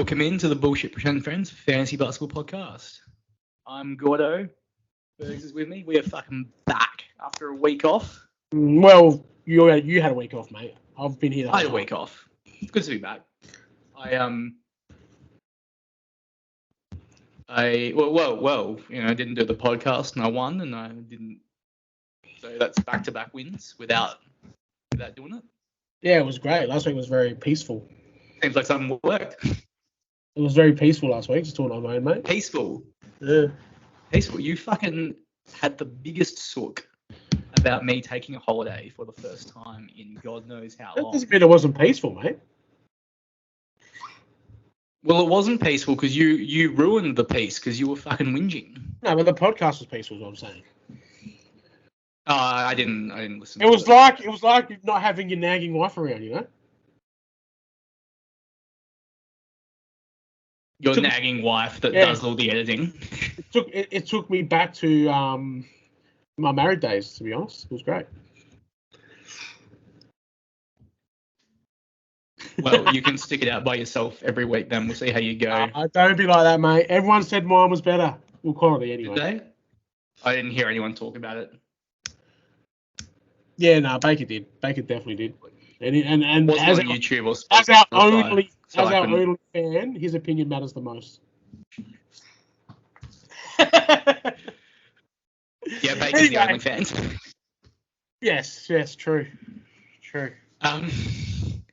Welcome into the Bullshit Pretend Friends Fantasy Basketball Podcast. I'm Gordo. Bergs is with me. We are fucking back after a week off. Well, you had a week off, mate. I've been here. I had a week off. It's good to be back. I didn't do the podcast and I won, and I didn't. So that's back-to-back wins without doing it. Yeah, it was great. Last week was very peaceful. Seems like something worked. It was very peaceful last week. Just doing on my own, mate. Peaceful. Yeah. Peaceful. You fucking had the biggest sook about me taking a holiday for the first time in God knows how That long. doesn't mean it wasn't peaceful, mate. Well, it wasn't peaceful because you ruined the peace because you were fucking whinging. No, but the podcast was peaceful, is what I'm saying. I didn't listen. It was like not having your nagging wife around, you know. Your nagging wife that does all the editing. It took me back to my married days, to be honest. It was great. Well, you can stick it out by yourself every week. Then we'll see how you go. Don't be like that, mate. Everyone said mine was better. We'll call it anyway. Did they? I didn't hear anyone talk about it. Yeah, no, Baker did. Baker definitely did. And wasn't as on YouTube or as our Spotify, only fan, his opinion matters the most. Yeah, Baker's the only fan. Yes, true.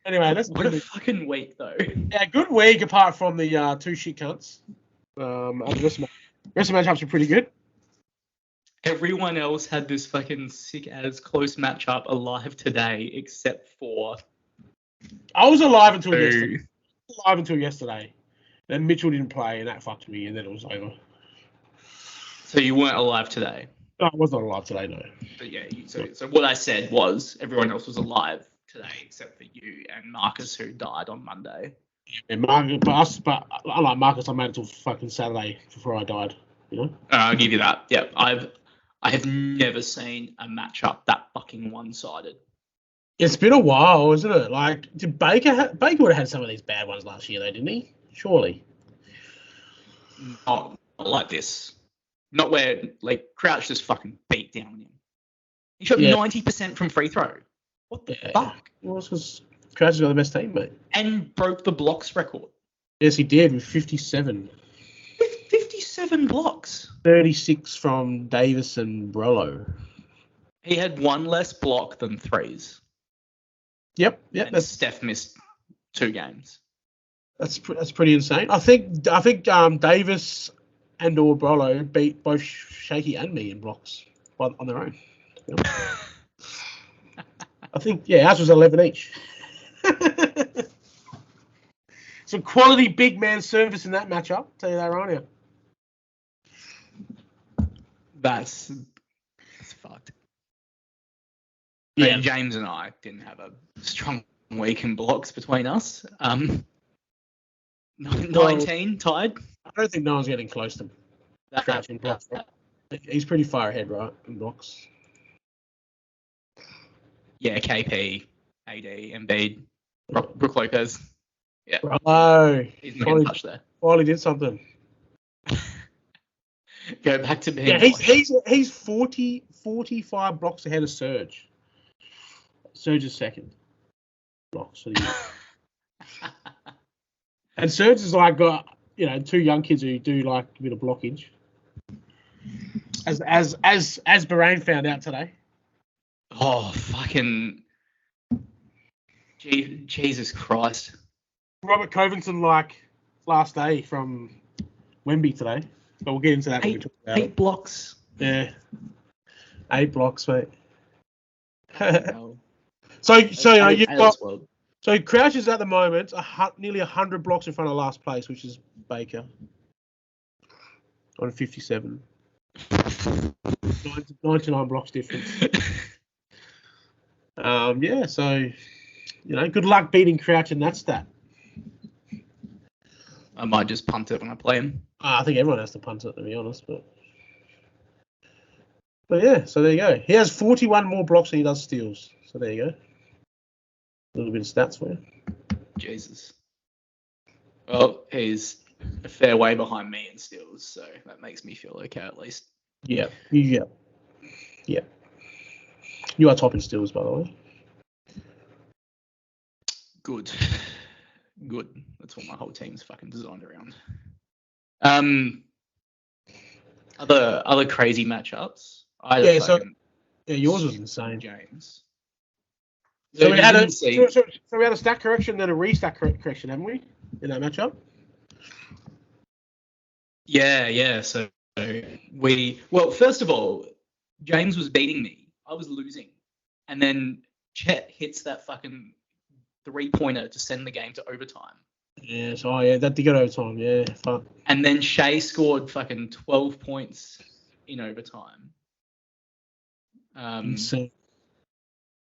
Anyway, what a fucking week though. Yeah, good week apart from the two shit cunts. The rest of the matchups were pretty good. Everyone else had this fucking sick ass close matchup alive today, except for I was alive until yesterday. Then Mitchell didn't play, and that fucked me, and then it was over. So you weren't alive today? No, I was not alive today, no. But yeah, so what I said was everyone else was alive today except for you and Marcus, who died on Monday. Yeah, Marcus, but unlike Marcus, I made it till fucking Saturday before I died. You know. I'll give you that. Yeah, I have never seen a matchup that fucking one-sided. It's been a while, isn't it? Like, did Baker would have had some of these bad ones last year, though, didn't he? Surely. Not like this. Not where like Crouch just fucking beat down on him. He shot 90% from free throw. What the fuck? Well, it's because Crouch has got the best team, mate. And broke the blocks record. Yes, he did with 57. 57 blocks. 36 from Davis and Brollo. He had one less block than threes. Yep. And Steph missed 2 games. That's pretty insane. I think Davis and or Brollo beat both Shaky and me in blocks on their own. Yep. I think ours was 11 each. Some quality big man service in that matchup. Tell you that right now. That's fucked. Yeah, and James and I didn't have a strong week in blocks between us. 19 tied. I don't think no one's getting close to Crouch in blocks. Right? He's pretty far ahead, right, in blocks. Yeah, KP, AD, Embiid, Brook Lopez. Yeah. Bravo. He's not getting touched there. Finally did something. Go back to being. Yeah, he's 45 blocks ahead of Serge. Serge is second. Blocks for the year. And Serge has like got 2 young kids who do like a bit of blockage. As Bahrain found out today. Oh fucking Jesus Christ! Robert Covington last day from Wemby today. But we'll get into that when we talk about 8 blocks. Yeah. 8 blocks, mate. No. So Crouch is at the moment nearly 100 blocks in front of last place, which is Baker on 57. 99 blocks difference. So good luck beating Crouch in that stat. I might just punt it when I play him. I think everyone has to punt it, to be honest. But yeah, so there you go. He has 41 more blocks than he does steals. So there you go. A little bit of stats for you. Jesus. Well, he's a fair way behind me in steals, so that makes me feel okay at least. Yeah. You are top in steals, by the way. Good. That's what my whole team's fucking designed around. Other crazy matchups. Yours was insane. James. So we had a stack correction, then a restack correction, haven't we? In that matchup. Yeah. So first of all, James was beating me. I was losing, and then Chet hits that fucking 3-pointer to send the game to overtime. Yeah, that did go to overtime. Yeah, fuck. And then Shea scored fucking 12 points in overtime. Insane.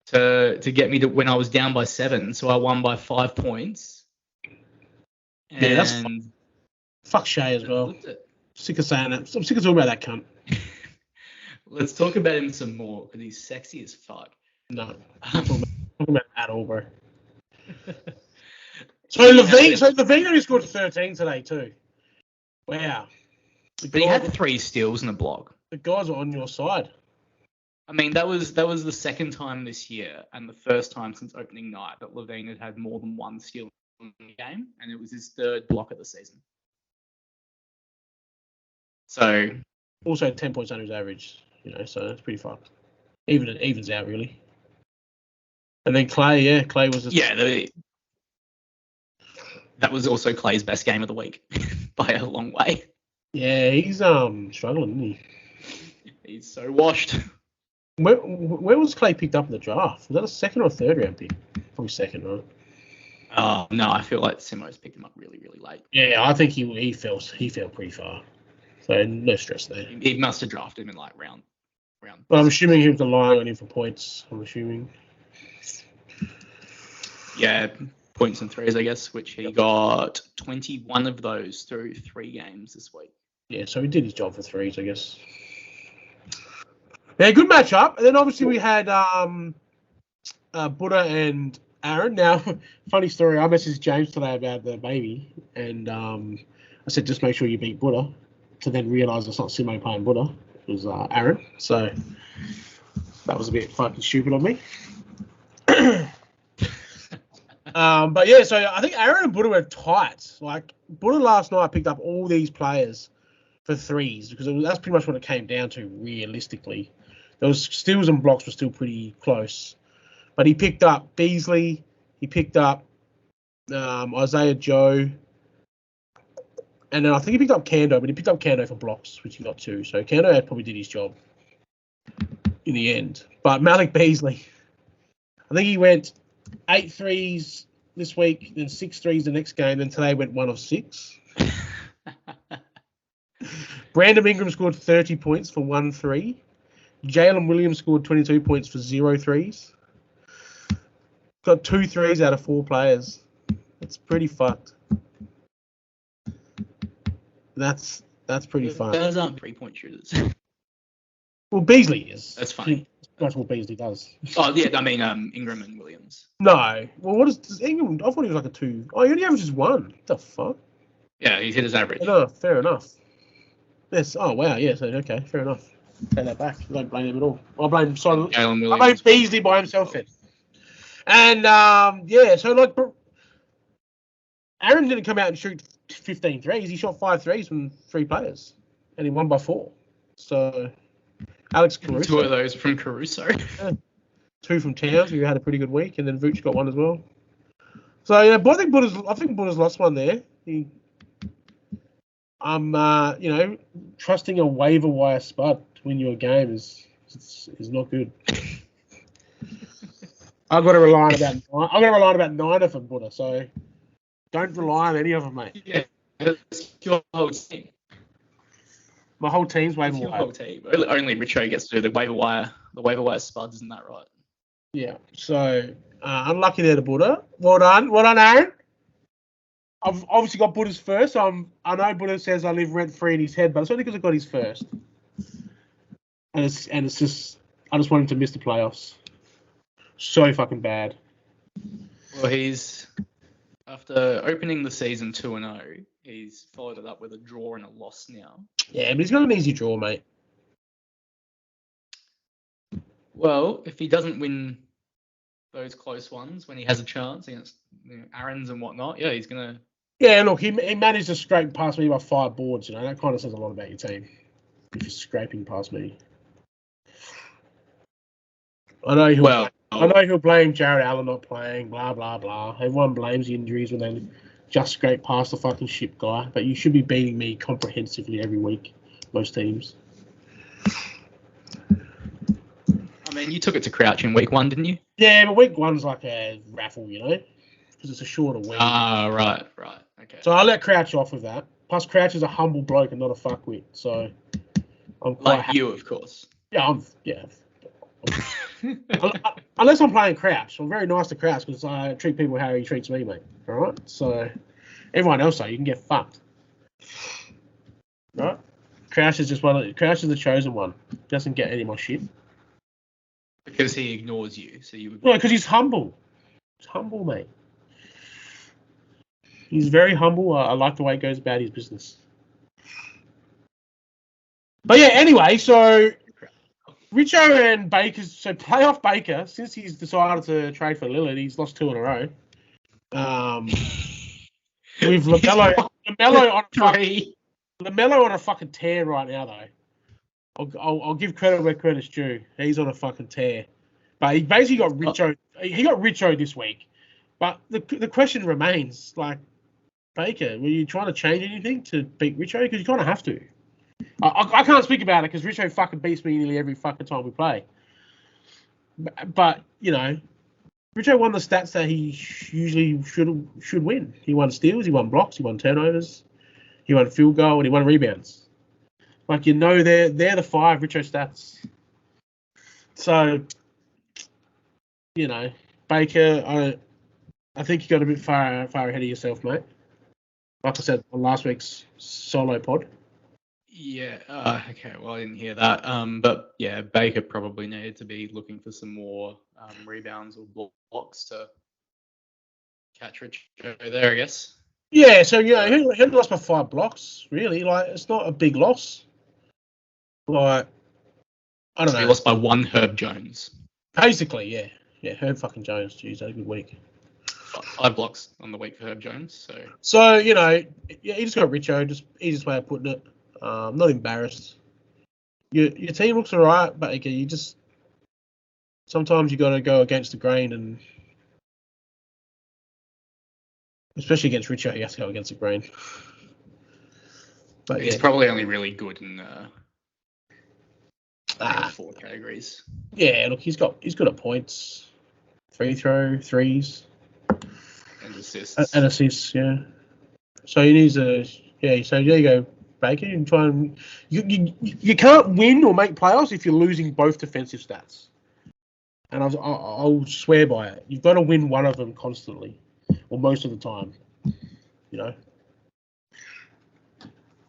To get me to when I was down by 7, so I won by 5 points. Yeah, that's fuck Shea as well. Sick of saying that. I'm sick of talking about that cunt. Let's talk about him some more because he's sexy as fuck. No, I'm not talking about at all, bro. So Levine only scored 13 today too. Wow. But he had 3 steals and a block. The guys are on your side. I mean, that was the second time this year and the first time since opening night that Levine had more than 1 steal in the game, and it was his 3rd block of the season. So also 10 points under his average, so that's pretty fucked. It evens out really. And then Clay was that was also Clay's best game of the week by a long way. Yeah, he's struggling, isn't he? He's so washed. Where was Clay picked up in the draft? Was that a 2nd or 3rd round pick? Probably 2nd, right? Oh no, I feel like Simo's picked him up really, really late. Yeah, I think he fell pretty far. So no stress there. He must have drafted him in like round. But I'm assuming he was relying on him for points. I'm assuming. Yeah, points and threes, I guess, which he got 21 of those through 3 games this week. Yeah, so he did his job for threes, I guess. Yeah, good matchup. And then obviously we had Buddha and Aaron. Now, funny story, I messaged James today about the baby, and I said just make sure you beat Buddha. To then realise it's not Simo playing Buddha. It was Aaron. So that was a bit fucking stupid of me. But yeah, so I think Aaron and Buddha were tight. Like Buddha last night picked up all these players for threes because that's pretty much what it came down to realistically. Those steals and blocks were still pretty close. But he picked up Beasley. He picked up Isaiah Joe. And then I think he picked up Kando, but he picked up Kando for blocks, which he got 2. So Kando probably did his job in the end. But Malik Beasley, I think he went 8 threes this week, then 6 threes the next game, then today went 1 of 6. Brandon Ingram scored 30 points for 1 3. Jalen Williams scored 22 points for 0 threes. Got 2 threes out of 4 players. It's pretty fucked. That's pretty fun. Those aren't 3-point shooters. Well, Beasley is. That's funny. That's what Beasley does. Oh, yeah, I mean Ingram and Williams. No. Well, what is Ingram? I thought he was like a 2. Oh, he only averages 1. What the fuck? Yeah, he's hit his average. No, fair enough. Yes. Oh, wow. Yeah, so, okay, fair enough. Take that back. I don't blame him at all. I blame Beasley by himself then. And, so, like, Aaron didn't come out and shoot 15 threes. He shot 5 threes from 3 players, and he won by 4. So, Alex Caruso. 2 of those from Caruso. Yeah. 2 from Towns, who had a pretty good week, and then Vooch got 1 as well. So, yeah, but I think Buddha's lost one there. I'm trusting a waiver wire spud to win your game is not good. I've got to rely on about 9 from Buddha, so don't rely on any of them, mate. Yeah, it's your whole team. My whole team's waiver Your wire. whole team. Only Richo gets to do the waiver wire spuds, isn't that right? Yeah. So unlucky there to Buddha. Well done, Aaron. I've obviously got Buddha's first. So I know Buddha says I live rent free in his head, but it's only because I got his first. And it's just I just want him to miss the playoffs. So fucking bad. Well, he's After opening the season 2-0, he's followed it up with a draw and a loss now. Yeah, but he's got an easy draw, mate. Well, if he doesn't win those close ones when he has a chance against Aaron's and whatnot, yeah, he's gonna. Yeah, look, he managed to scrape past me by 5 boards. That kind of says a lot about your team. If you're scraping past me. I know he'll blame Jared Allen not playing, blah, blah, blah. Everyone blames the injuries when they just scrape past the fucking ship guy. But you should be beating me comprehensively every week, most teams. I mean, you took it to Crouch in week 1, didn't you? Yeah, but week 1's like a raffle, because it's a shorter week. Ah, right, okay. So I let Crouch off with that. Plus, Crouch is a humble bloke and not a fuckwit, so I'm quite happy. You, of course. Yeah, Unless I'm playing Crouch. I'm very nice to Crouch because I treat people how he treats me, mate. All right? So everyone else, though, you can get fucked. Right? Crouch is the chosen one. Doesn't get any more shit. Because he ignores you, so you would... No, because he's humble. He's humble, mate. He's very humble. I like the way he goes about his business. But yeah, anyway, so Richo and Baker, so playoff Baker, since he's decided to trade for Lillard, he's lost 2 in a row. With LaMelo on a fucking tear right now, though. I'll give credit where credit's due. He's on a fucking tear. But he basically got Richo. He got Richo this week. But the question remains, like, Baker, were you trying to change anything to beat Richo? Because you kind of have to. I can't speak about it because Richo fucking beats me nearly every fucking time we play. But Richo won the stats that he usually should win. He won steals, he won blocks, he won turnovers, he won field goal, and he won rebounds. Like, they're the 5 Richo stats. So, Baker, I think you got a bit far ahead of yourself, mate. Like I said on last week's solo pod. Yeah. Okay. Well, I didn't hear that. But yeah, Baker probably needed to be looking for some more rebounds or blocks to catch Richo there, I guess. Yeah. So he only lost by 5 blocks. Really, like, it's not a big loss. Like, I don't know. He lost by 1 Herb Jones. Basically, yeah. Yeah, Herb fucking Jones. Jeez, had a good week. 5 blocks on the week for Herb Jones. So he just got Richo. Just easiest way of putting it. Not embarrassed. Your team looks alright, but you just sometimes you got to go against the grain, and especially against Richo, you have to go against the grain. But he's probably only really good in 4 categories. Yeah, look, he's good at points, free throw, threes, and assists. Yeah. So he needs So there you go, Baker. You can try and you can't win or make playoffs if you're losing both defensive stats. And I'll swear by it. You've got to win one of them constantly, or most of the time.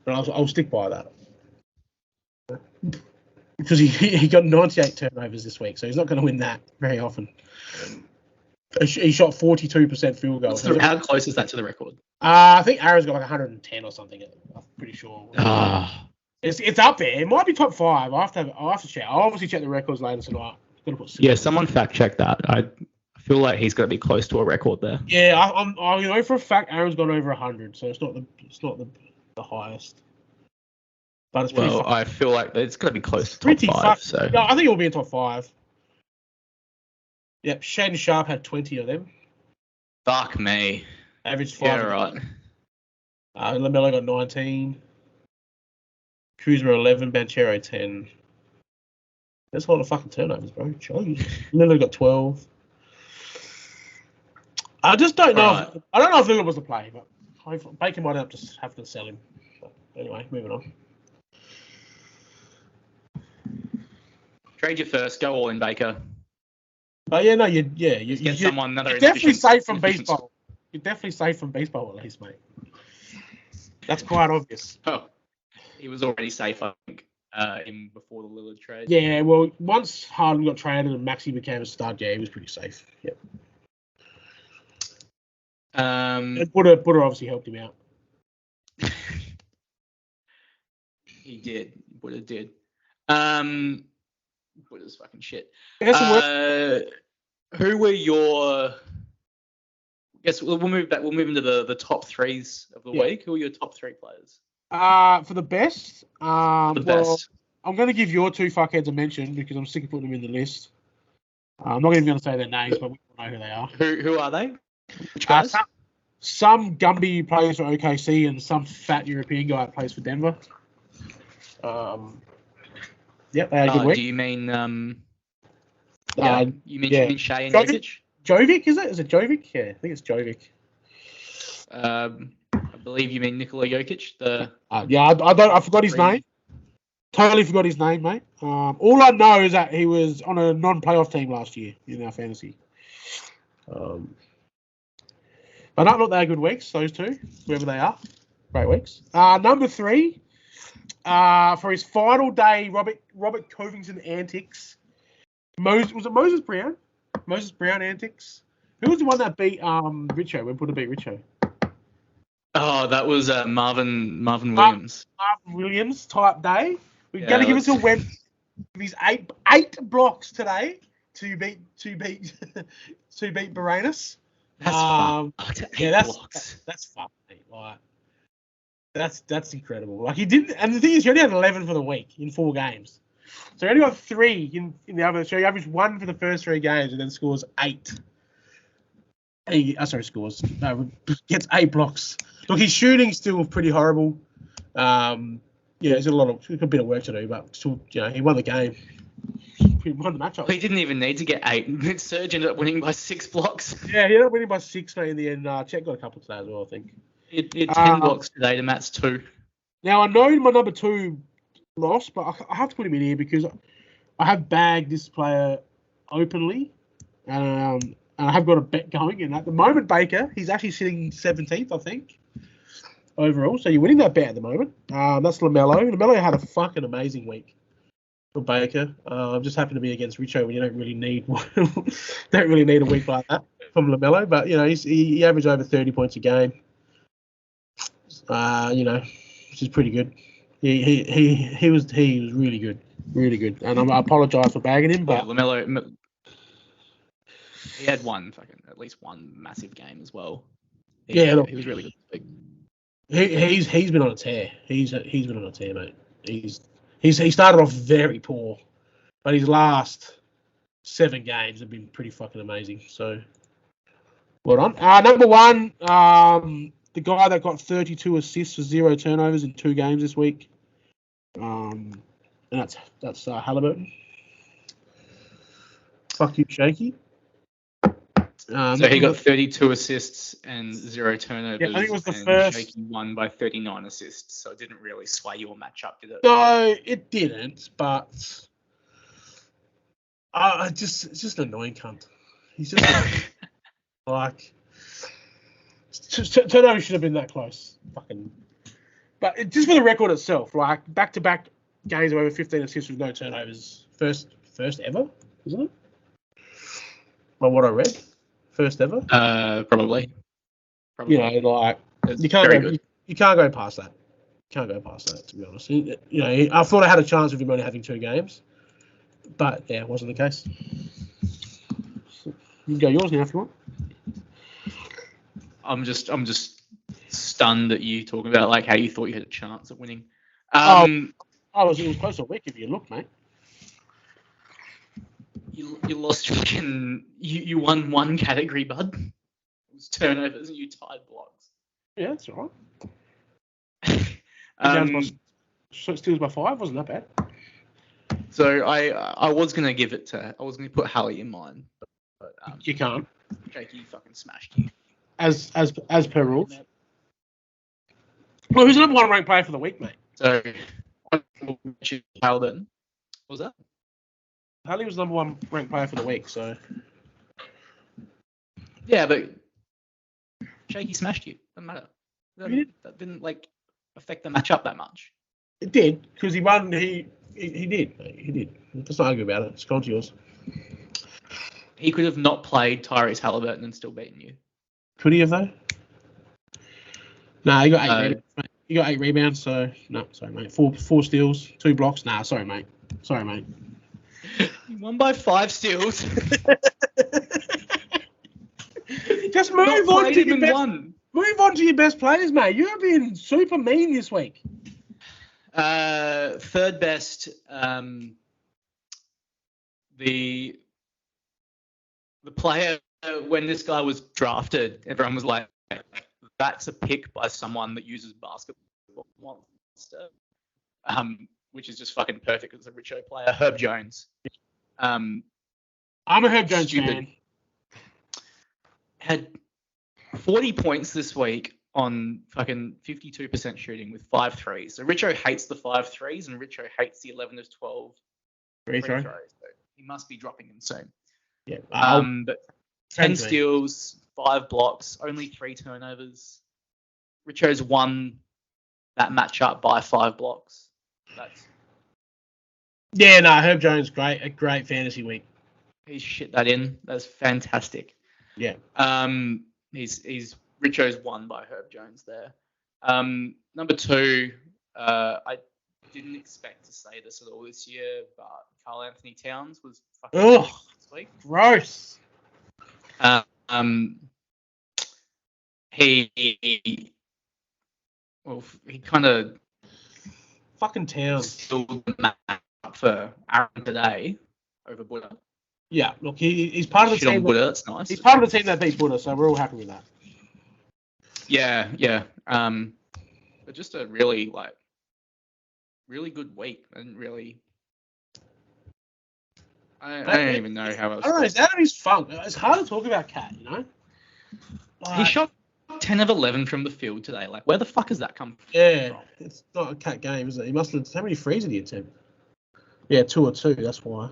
But I'll stick by that. Because he got 98 turnovers this week, so he's not going to win that very often. He shot 42% field goals. How close is that to the record? I think Aaron's got like 110 or something. I'm pretty sure. It's up there. It might be top 5. I'll have to check. I'll obviously check the records later tonight. Yeah, someone fact check that. I feel like he's going to be close to a record there. Yeah, I know for a fact Aaron's gone over 100, so it's not the highest. But it's pretty. I feel like it's going to be close to top 5. So yeah, I think it will be in top 5. Yep, Shaden Sharp had 20 of them. Fuck me. Average 5. Yeah, right. LaMelo got 19. Kuzma 11. Banchero 10. That's a lot of fucking turnovers, bro. Lillard got 12. I just don't know. I don't know if Lillard was the play, but Baker might have to have to sell him. But anyway, moving on. Trade you first. Go all in, Baker. Oh yeah, no, you're definitely safe from baseball. You're definitely safe from baseball at least, mate. That's quite obvious. Oh, he was already safe, I think, before the Lillard trade. Yeah, well, once Harden got traded and Maxey became a stud, yeah, he was pretty safe. Yep. And Buddha obviously helped him out. He did. Buddha did. Buddha's fucking shit. Who were your? I guess we'll move back. We'll move into the top threes of the week. Who are your top three players? For the best. Best. I'm going to give your two fuckheads a mention because I'm sick of putting them in the list. I'm not even going to say their names, but we all know who they are. Who are they? Which guys? Some Gumby plays for OKC and some fat European guy that plays for Denver. Yep, they had a good week. Do you mean you mean Shea and Jovic? Jovic, is it? Is it Jovic? Yeah, I think it's Jovic. I believe you mean Nikola Jokic. I forgot his name. Totally forgot his name, mate. All I know is that he was on a non-playoff team last year in our fantasy. But not that good weeks, those two, whoever they are. Great weeks. Number 3, for his final day, Robert Covington antics. Was it Moses Brown? Moses Brown antics. Who was the one that beat Richo? When Buddha beat Richo? Oh, that was Marvin Williams. Marvin Williams type day. We're going to give us a web with his eight blocks today to beat Baranus. That's fucked. Like that's incredible. Like he didn't, and the thing is, he only had 11 for the week in 4 games. So he only got 3 in the other. So he averaged 1 for the first 3 games and then scores 8. Gets 8 blocks. Look, his shooting's still pretty horrible. There's a bit of work to do, but still, he won the game. He won the matchup. He didn't even need to get 8. Serge ended up winning by 6 blocks. Yeah, he ended up winning by 6, mate, in the end. Chet got a couple today as well, I think. He had 10 blocks today to Matt's 2. Now, I know my number 2 lost, but I have to put him in here because I have bagged this player openly. And I have got a bet going. And at the moment, Baker, he's actually sitting 17th, I think, overall. So you're winning that bet at the moment. That's LaMelo. LaMelo had a fucking amazing week for Baker. I'm just happy to be against Richo when you don't really need a week like that from LaMelo. But, he averaged over 30 points a game, which is pretty good. He was really good. Really good. And I apologise for bagging him, but LaMelo, he had at least one massive game as well. He was really good this week. He's been on a tear. He's been on a tear, mate. He started off very poor, but his last 7 games have been pretty fucking amazing. So, well done. Number 1, the guy that got 32 assists for 0 turnovers in 2 games this week. And that's Halliburton. Fuck you, Shaky. So he got 32 assists and 0 turnovers. Yeah, I think it was the first. Shaky won by 39 assists, so it didn't really sway your matchup, did it? No, it didn't. But it's just an annoying cunt. He's just like turnovers should have been that close. Fucking. But just for the record itself, like back-to-back games of over 15 assists with no turnovers, first ever, isn't it? By what I read. First ever? Probably. You can't go past that. You can't go past that, to be honest. I thought I had a chance with him only having 2 games, but yeah, it wasn't the case. You can go yours now if you want. I'm just stunned at you talking about like how you thought you had a chance of winning. It was close a week if you look, mate. You lost fucking. You won 1 category, bud. It was turnovers and you tied blocks. Yeah, that's all right. Steals by 5 wasn't that bad. So I was gonna put Hallie in mine, but you can't. Jakey fucking smashed you. As per rules. Well, who's the number 1 ranked player for the week, mate? So Halliburton. What was that? Hallie was number 1 ranked player for the week, so. Yeah, but Shaky smashed you. Doesn't matter. That didn't affect the matchup that much. It did, because he won. He did. He did. Let's not argue about it. It's gone to yours. He could have not played Tyrese Halliburton and still beaten you. Could he have though? No, he got 8 No. rebounds. Mate. He got 8 rebounds. So no, sorry, mate. Four steals, 2 blocks. Nah, sorry, mate. Sorry, mate. He won by 5 steals. Just move Not on played to him your in best. one. Move on to your best players, mate. You're being super mean this week. Third best. The player when this guy was drafted, everyone was like, "That's a pick by someone that uses basketball monster," which is just fucking perfect as a Richo player. Herb Jones. I'm a Herb Jones fan. Had 40 points this week on fucking 52% shooting with 5 threes. So Richo hates the 5 threes and Richo hates the 11 to 12 free throws. So he must be dropping them soon. Yeah. But 10 steals, 5 blocks, only 3 turnovers. Richo's won that matchup by 5 blocks. Herb Jones, a great fantasy week. He's shit that in. That's fantastic. Yeah. He's Richo's won by Herb Jones there. Number 2, I didn't expect to say this at all this year, but Karl Anthony Towns was fucking this week. Gross. He kind of fucking Towns stilled the map for Aaron today over Buddha. Yeah, look, he's part of the team. Buddha, that's nice. He's part of the team that beat Buddha, so we're all happy with that. Yeah. But just a really good week, and really, I don't even know how else. I don't know. It's out of his funk. It's hard to talk about Cat, you know. He shot 10 of 11 from the field today. Like, where the fuck has that come from? Yeah, it's not a Cat game, is it? He must have. How many threes did he attempt? Yeah, 2 or 2. That's why.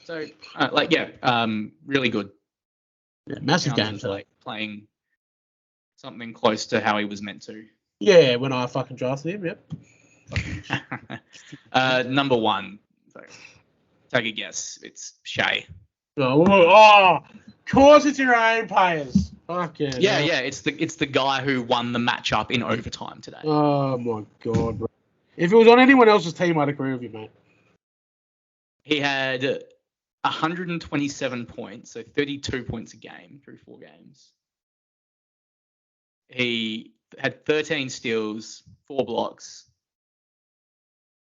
So, really good. Yeah, massive game today. Like playing something close to how he was meant to. Yeah, when I fucking drafted him, yep. Number 1. So, take a guess. It's Shea. Of course it's your own players. Fuck yeah. Yeah. It's the guy who won the matchup in overtime today. Oh my god, bro. If it was on anyone else's team, I'd agree with you, mate. He had 127 points, so 32 points a game through 4 games. He had 13 steals, 4 blocks.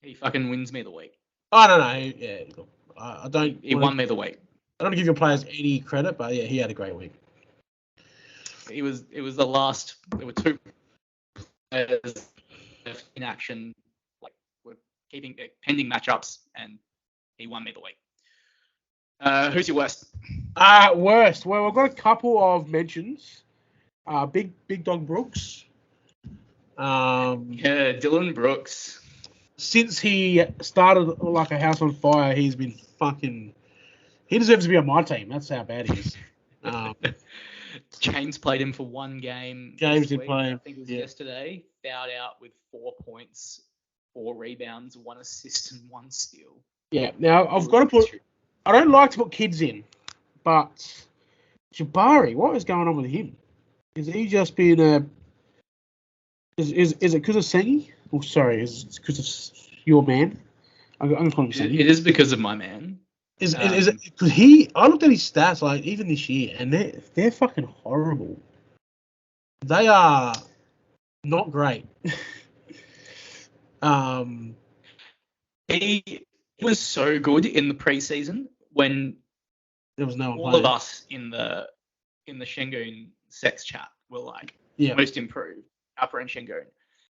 He fucking wins me the week. I don't know. Yeah, I don't. He won me the week. I don't give your players any credit, but yeah, he had a great week. It was the last. There were 2 players in action, like were keeping pending matchups, and he won me the week. Who's your worst? Worst. Well, we've got a couple of mentions. Big Dog Brooks. Dylan Brooks. Since he started like a house on fire, he's been fucking. He deserves to be on my team. That's how bad he is. James played him for 1 game. James did play him. I think it was yesterday. Fouled out with 4 points, 4 rebounds, 1 assist, and 1 steal. Yeah. Now I've got to put. I don't like to put kids in, but Jabari, what is going on with him? Is he just being a? Is it because of Sengi? Oh, sorry, is it because of your man? I'm going to call him Sengi. It is because of my man. Is it because he? I looked at his stats like even this year, and they're fucking horrible. They are not great. He was so good in the preseason when there was no one all playing. of us in the Şengün sex chat were like most improved, Upper and Şengün.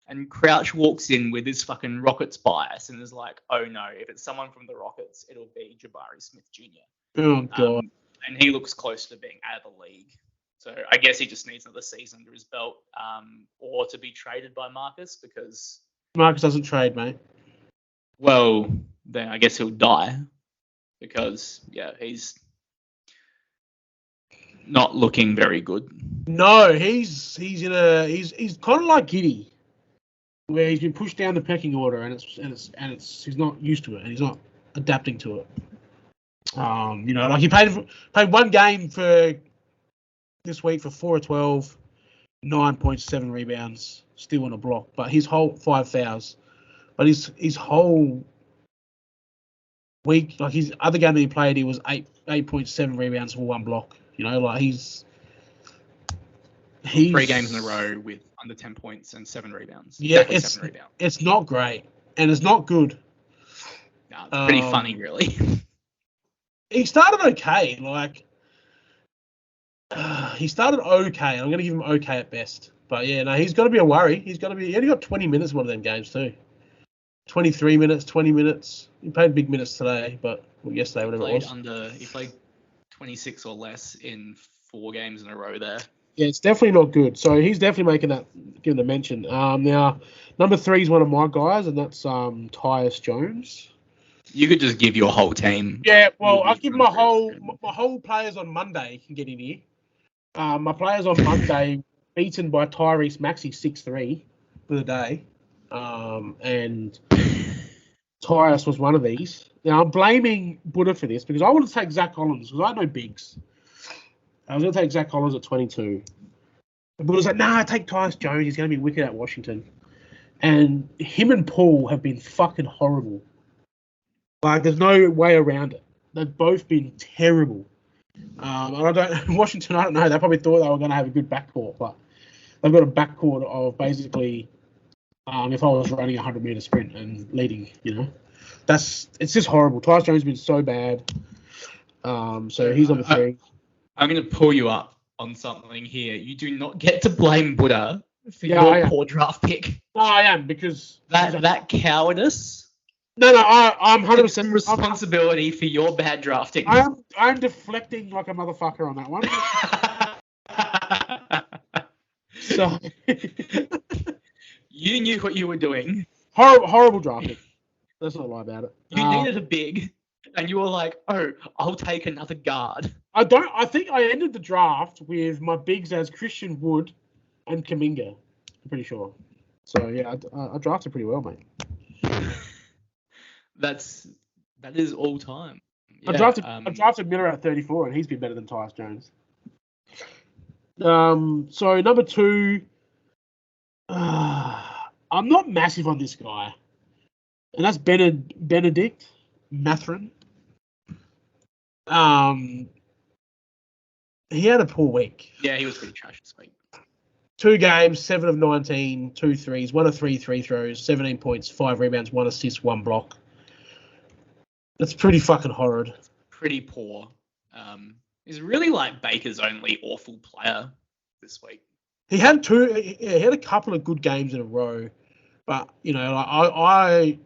And Crouch walks in with his fucking Rockets bias and is like, oh no, if it's someone from the Rockets, it'll be Jabari Smith Jr. Oh god. And he looks close to being out of the league. So I guess he just needs another season under his belt, or to be traded by Marcus because Marcus doesn't trade, mate. Well, then I guess he'll die because he's not looking very good. No, he's kind of like Giddey, where he's been pushed down the pecking order, and it's he's not used to it, and he's not adapting to it. Like he played 1 game for this week for 4 of 12, 9.7 rebounds, still on a block. But his whole 5 fouls. But his whole week, like his other game that he played, he was 8.7 rebounds for 1 block. You know, like he's 3 games in a row with under 10 points and 7 rebounds. Yeah, exactly 7 rebounds. It's not great, and it's not good. No, it's pretty funny, really. He started okay. Like, he started okay. I'm going to give him okay at best. But, yeah, no, he's got to be a worry. He only got 20 minutes in one of them games, too. 23 minutes, 20 minutes. He played big minutes today, yesterday, whatever it was. He played 26 or less in 4 games in a row there. Yeah, it's definitely not good. So he's definitely giving a mention. Now, number 3 is one of my guys, and that's Tyus Jones. You could just give your whole team. Yeah, well, I'll give my whole players on Monday can get in here. My players on Monday beaten by Tyrese Maxey 6-3 for the day. And Tyus was one of these. Now, I'm blaming Buddha for this because I want to take Zach Collins because I know bigs. I was going to take Zach Collins at 22. And Buddha's like, nah, take Tyus Jones. He's going to be wicked at Washington. And him and Paul have been fucking horrible. Like, there's no way around it. They've both been terrible. Washington, I don't know. They probably thought they were going to have a good backcourt, but they've got a backcourt of basically, if I was running a 100-meter sprint and leading, you know, it's just horrible. Tyus Jones has been so bad. So he's on the 3. I'm going to pull you up on something here. You do not get to blame Buddha for your poor draft pick. No, I am, because that cowardice. No, I'm 100% responsibility for your bad drafting. I'm deflecting like a motherfucker on that one. So you knew what you were doing. Horrible drafting. Let's not lie about it. You needed a big, and you were like, "Oh, I'll take another guard." I think I ended the draft with my bigs as Christian Wood and Kuminga. I'm pretty sure. So yeah, I drafted pretty well, mate. That is all time. Yeah, I drafted Miller at 34, and he's been better than Tyus Jones. So number 2, I'm not massive on this guy, and that's Benedict Mathurin. He had a poor week. Yeah, he was pretty trash this week. 2 games, 7 of 19, 2 threes, 1 of 3 free throws, 17 points, 5 rebounds, 1 assist, 1 block. That's pretty fucking horrid. Pretty poor. He's really like Baker's only awful player this week. He had a couple of good games in a row, but you know, like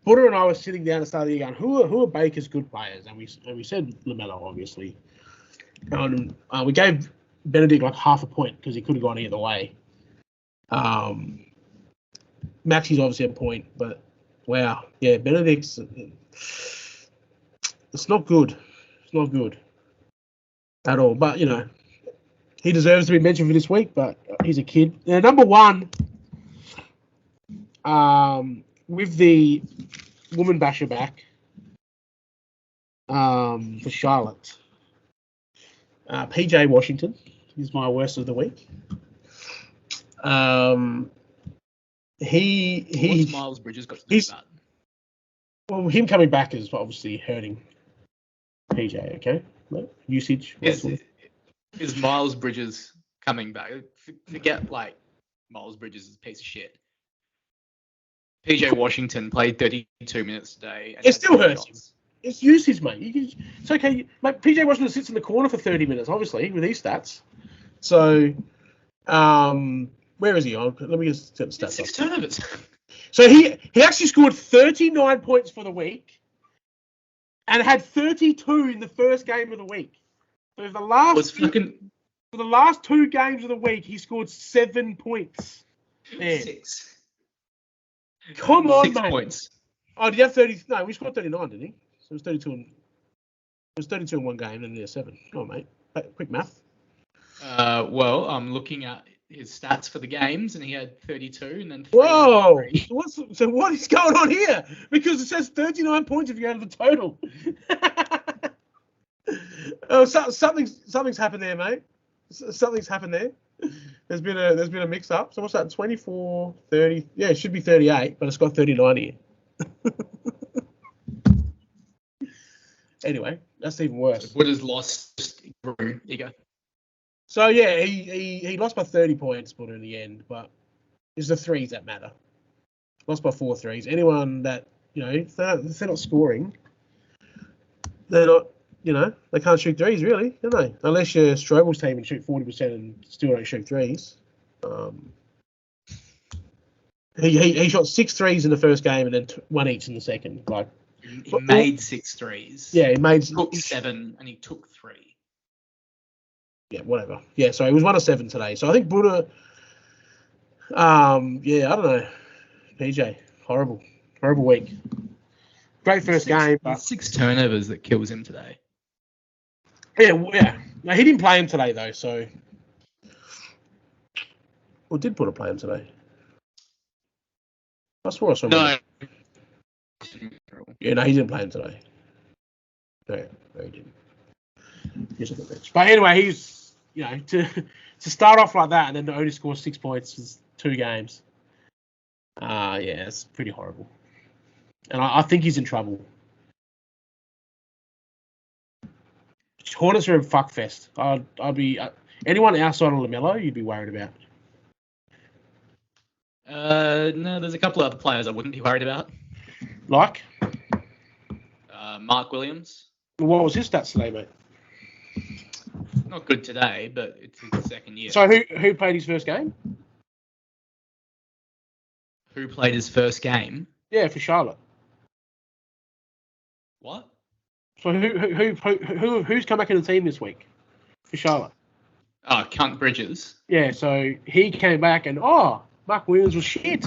Buddha and I were sitting down at the start of the year going, who are Baker's good players? And we said LaMelo, obviously. We gave Benedict like half a point because he could have gone either way. Maxey's obviously a point, but wow, yeah, Benedict's. It's not good. It's not good at all. But, you know, he deserves to be mentioned for this week, but he's a kid. Now, number 1, with the woman basher back for Charlotte, PJ Washington is my worst of the week. What's Miles Bridges got to do with that? Well, him coming back is obviously hurting PJ, okay? Usage. Is Miles Bridges coming back? Forget, like, Miles Bridges is a piece of shit. PJ Washington played 32 minutes today. It still hurts him. It's usage, mate. It's okay. Like, PJ Washington sits in the corner for 30 minutes, obviously, with these stats. So, where is he on? Let me just get the stats 6 turnovers. So he actually scored 39 points for the week and had 32 in the first game of the week. So for the last 2 games of the week, he scored 7 points. Man. 6. Come on, 6 mate. Points. Oh, did you have 30? No, we scored 39, didn't he? So it was 32 in one game and then 7. Come on, mate. Quick math. Well, I'm looking at his stats for the games, and he had 32 and then 3. Whoa! So what is going on here? Because it says 39 points if you go to the total. Oh, something's happened there, mate. Something's happened there. There's been a mix up. So what's that? 24, 30. Yeah, it should be 38, but it's got 39 here. Anyway, that's even worse. Buddha's lost. There you go. So yeah, he lost by 30 points, Buddha, in the end, but it's the threes that matter. Lost by 4 threes. Anyone that, if they're not scoring, they're not, they can't shoot threes, really, can they? Unless you're Strobel's team and shoot 40% and still don't shoot threes. He shot 6 threes in the first game and then 1 each in the second. Like he made 6 threes. Yeah, he took 7 and he took 3. Yeah, whatever. Yeah, so he was 1 of 7 today. So I think Buddha. I don't know. PJ, horrible week. Great first game, but 6 turnovers that kills him today. Yeah. No, he didn't play him today though, so. Or did Buddha play him today? I swore I saw him. No. Yeah, no, he didn't play him today. No, he didn't. He's on the bench. But anyway, he's to start off like that and then to only score 6 points in 2 games. Yeah, it's pretty horrible. And I think he's in trouble. Hornets are a fuckfest. I'd be anyone outside of LaMelo, you'd be worried about. No, there's a couple of other players I wouldn't be worried about. Like? Mark Williams. What was his stats today, mate? Not good today, but it's his second year. So who played his first game? Who played his first game? Yeah, for Charlotte. What? So who's come back in the team this week for Charlotte? Oh, Cunt Bridges. Yeah, so he came back and Mark Williams was shit.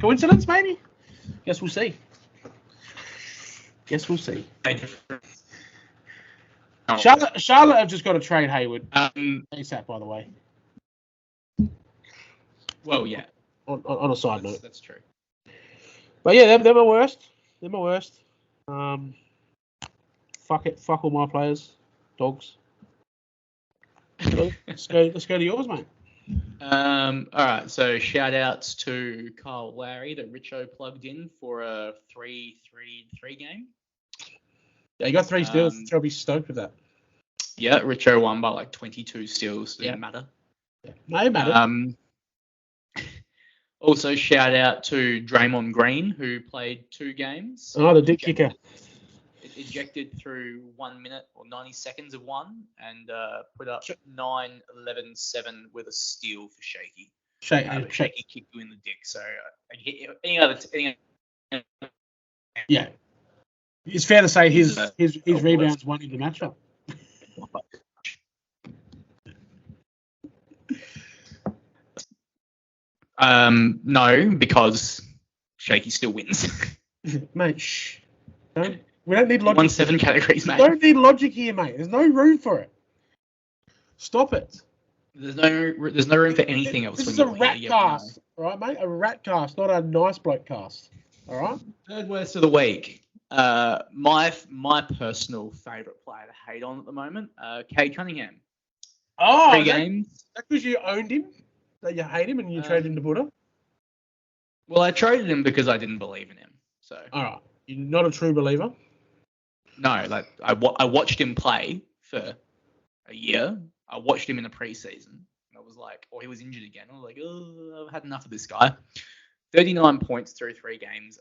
Coincidence, maybe? Guess we'll see. Charlotte have just got to trade Hayward. ASAP, by the way. Well, yeah. On a side note. That's true. But yeah, they're my worst. Fuck it. Fuck all my players. Dogs. Let's go to yours, mate. All right. So shout outs to Kyle Lowry that Richo plugged in for a 3-3 game. Yeah, you got 3 steals. I'll be stoked with that. Yeah, Richo won by like 22 steals. Didn't matter. Yeah, may matter. Also, shout out to Draymond Green, who played 2 games. Oh, the dick kicker. Ejected through 1 minute or 90 seconds of one and put up 9-11-7 with a steal for Shaky. Shaky kicked you in the dick. So any other. Yeah. It's fair to say his rebounds won him the matchup. No, because Shaky still wins. Mate, shh. We don't need logic. 1-7 categories, mate. We don't need logic here, mate. There's no room for it. Stop it. There's no room for anything else. This is a rat cast, right, mate? A rat cast, not a nice bloke cast. All right. Third worst of the week. My personal favourite player to hate on at the moment, Cade Cunningham. Oh, 3 games. That's because you owned him, that you hate him, and you traded him to Buddha? Well, I traded him because I didn't believe in him. So. All right. You're not a true believer? No, like I watched him play for a year. I watched him in the preseason. And I was like, he was injured again. I was like, I've had enough of this guy. 39 points through 3 games.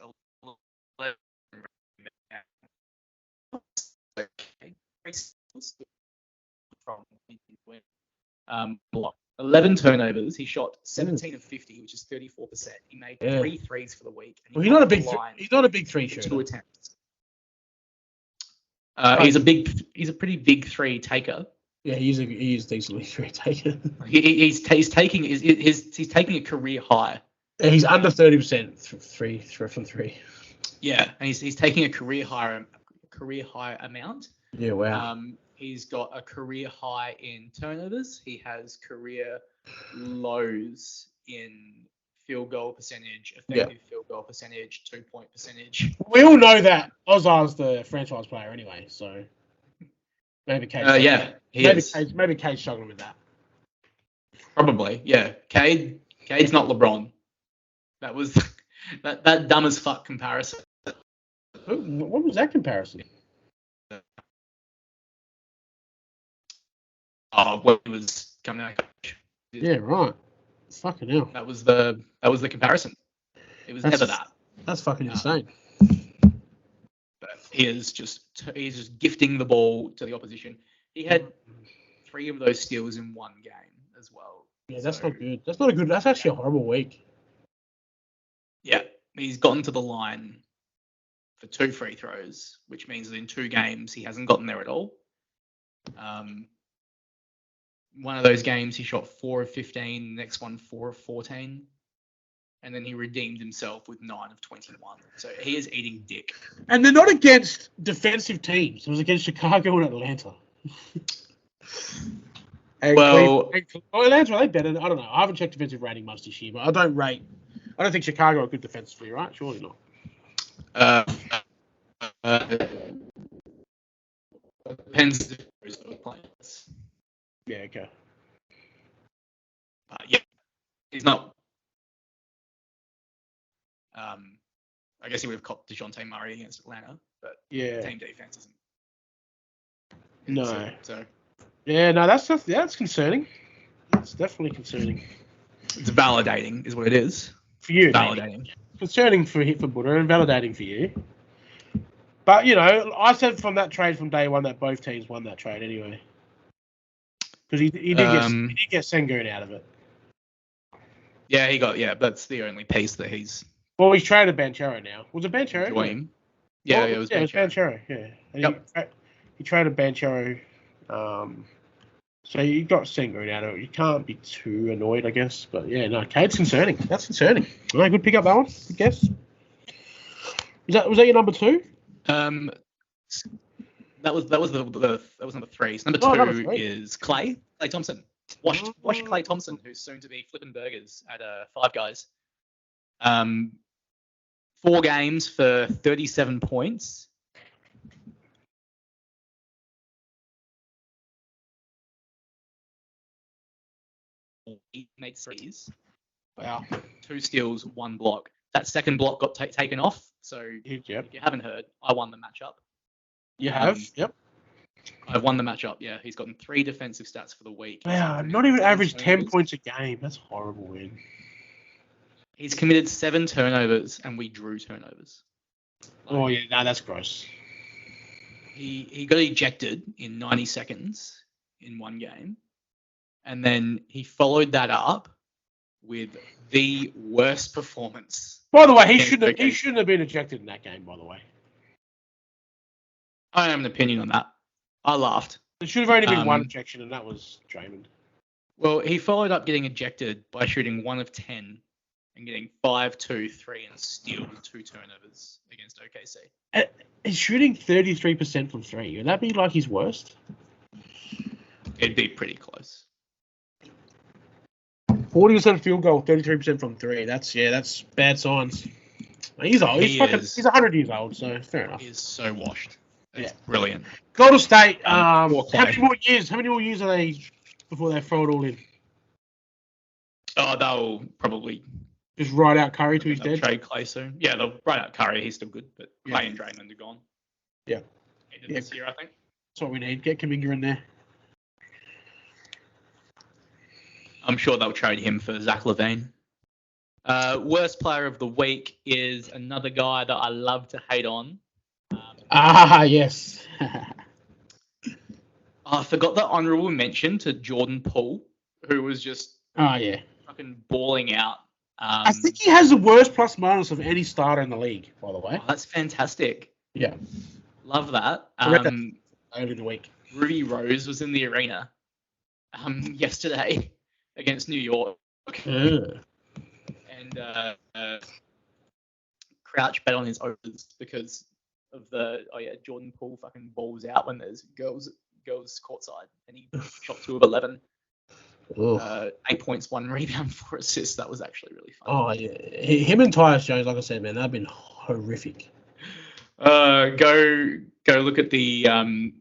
11 turnovers. He shot 17 of 50, which is 34%. He made 3 threes for the week. And he's not a big. He's not a big 3 shooter. 2 attempts. He's a pretty big 3 taker. Yeah, he is decently 3 taker. He's taking a career high. Yeah, he's under 30% from 3. Yeah, and he's taking a career high amount. Yeah, wow. He's got a career high in turnovers. He has career lows in field goal percentage, effective field goal percentage, 2-point percentage. We all know that Ozar's the franchise player anyway, so. Maybe Cade. Yeah, he maybe is. Maybe Cade's struggling with that. Maybe Cade's Maybe Cade's struggling with that. probably, yeah. Cade's not LeBron. That was that dumb as fuck comparison. What was that comparison? Oh, when he was coming out. Yeah, right. Fucking hell. That was the comparison. It was never that. That's fucking insane. But he's just gifting the ball to the opposition. He had 3 of those steals in one game as well. Yeah, that's not good. That's not a good. That's actually a horrible week. Yeah, he's gotten to the line for 2 free throws, which means that in 2 games he hasn't gotten there at all. One of those games he shot 4 of 15, the next one 4 of 14, and then he redeemed himself with 9 of 21. So he is eating dick. And they're not against defensive teams. It was against Chicago and Atlanta. Well, Atlanta, are they better? I don't know. I haven't checked defensive rating much this year, but I don't think Chicago are good defensively, right? Surely not. Depends if he's playing. Yeah, okay. Yeah, he's not. I guess he would have copped DeJounte Murray against Atlanta, but yeah, team defense isn't. No. So yeah, no, that's concerning. That's definitely concerning. It's validating, is what it is. For you, validating. Maybe. Concerning for Buddha and validating for you. But I said from that trade from day one that both teams won that trade anyway. Because he did get Sengun out of it. Yeah, he got. Yeah, that's the only piece that he's. Well, he's traded Banchero now. Was it Banchero? Enjoying. Yeah, it was Banchero. Yeah, and he traded Banchero. So you got Sengun out of it. You can't be too annoyed, I guess. But yeah, no, Cade's concerning. That's concerning. All right, good pick up that one, I guess. Was that your number 2? That was number 3. So number 2 is Klay Thompson. Watch Klay Thompson, who's soon to be flipping burgers at Five Guys. 4 games for 37 points. He made 3s. Wow. 2 steals, 1 block. That second block got taken off. So if you haven't heard, I won the matchup. You have? Yep. I've won the matchup, yeah. He's gotten 3 defensive stats for the week. Wow, not even average 10 points a game. That's a horrible win. He's committed 7 turnovers, and we drew turnovers. Oh, yeah, no, that's gross. He got ejected in 90 seconds in one game, and then he followed that up with the worst performance. By the way, he shouldn't have been ejected in that game, by the way. I have an opinion on that. I laughed. There should have only been 1 ejection, and that was Draymond. Well, he followed up getting ejected by shooting 1 of 10 and getting 5, 2, 3, and steal 2 turnovers against OKC. He's shooting 33% from 3. Would that be like his worst? It'd be pretty close. 40% field goal, 33% from 3. That's bad signs. He's old. He's 100 years old, so fair enough. He is so washed. It's brilliant. Golden State. How many more years? How many more years are they before they throw it all in? Oh, they'll probably just ride out Curry to his dead. Trade Klay soon. Yeah, they'll ride out Curry. He's still good, but Klay and Draymond are gone. Yeah. This year, I think. That's what we need. Get Kuminga in there. I'm sure they'll trade him for Zach LaVine. Worst player of the week is another guy that I love to hate on. Yes. I forgot the honorable mention to Jordan Poole, who was just fucking balling out. I think he has the worst plus minus of any starter in the league, by the way. Oh, that's fantastic. Yeah. Love that. Over the week. Rudy Rose was in the arena yesterday against New York. And Crouch bet on his overs because of Jordan Poole fucking balls out when there's girls courtside, and he shot 2 of 11. 8 points, 1 rebound, 4 assists. That was actually really fun. Oh yeah, him and Tyus Jones, like I said, man, they've been horrific. Go look at the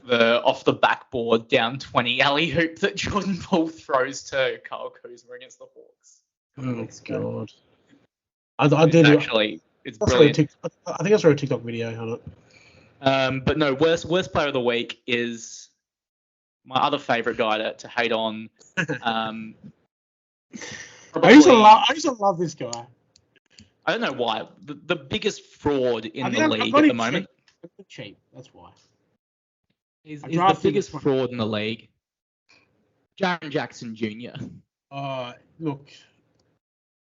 the off the backboard down 20 alley hoop that Jordan Poole throws to Kyle Kuzma against the Hawks. Oh God! It's brilliant. I think I saw a TikTok video on it. But no, worst player of the week is my other favorite guy to hate on. I used to love this guy. I don't know why. The biggest fraud in the league at the moment. Cheap. That's why. He's the biggest fraud in the league. Jaren Jackson Jr. Look.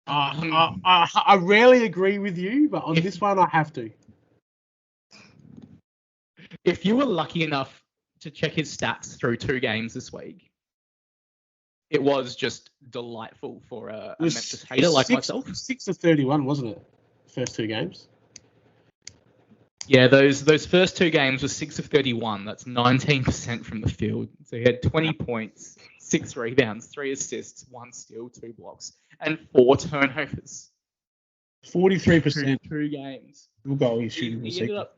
I rarely agree with you, but on this one I have to. If you were lucky enough to check his stats through 2 games this week, it was just delightful for a Memphis hater like myself. 6 of 31, wasn't it? First 2 games. Yeah, those first 2 games were 6 of 31. That's 19% from the field. So he had 20 points, 6 rebounds, 3 assists, 1 steal, 2 blocks, and 4 turnovers. 43%. 2 games. We'll go. He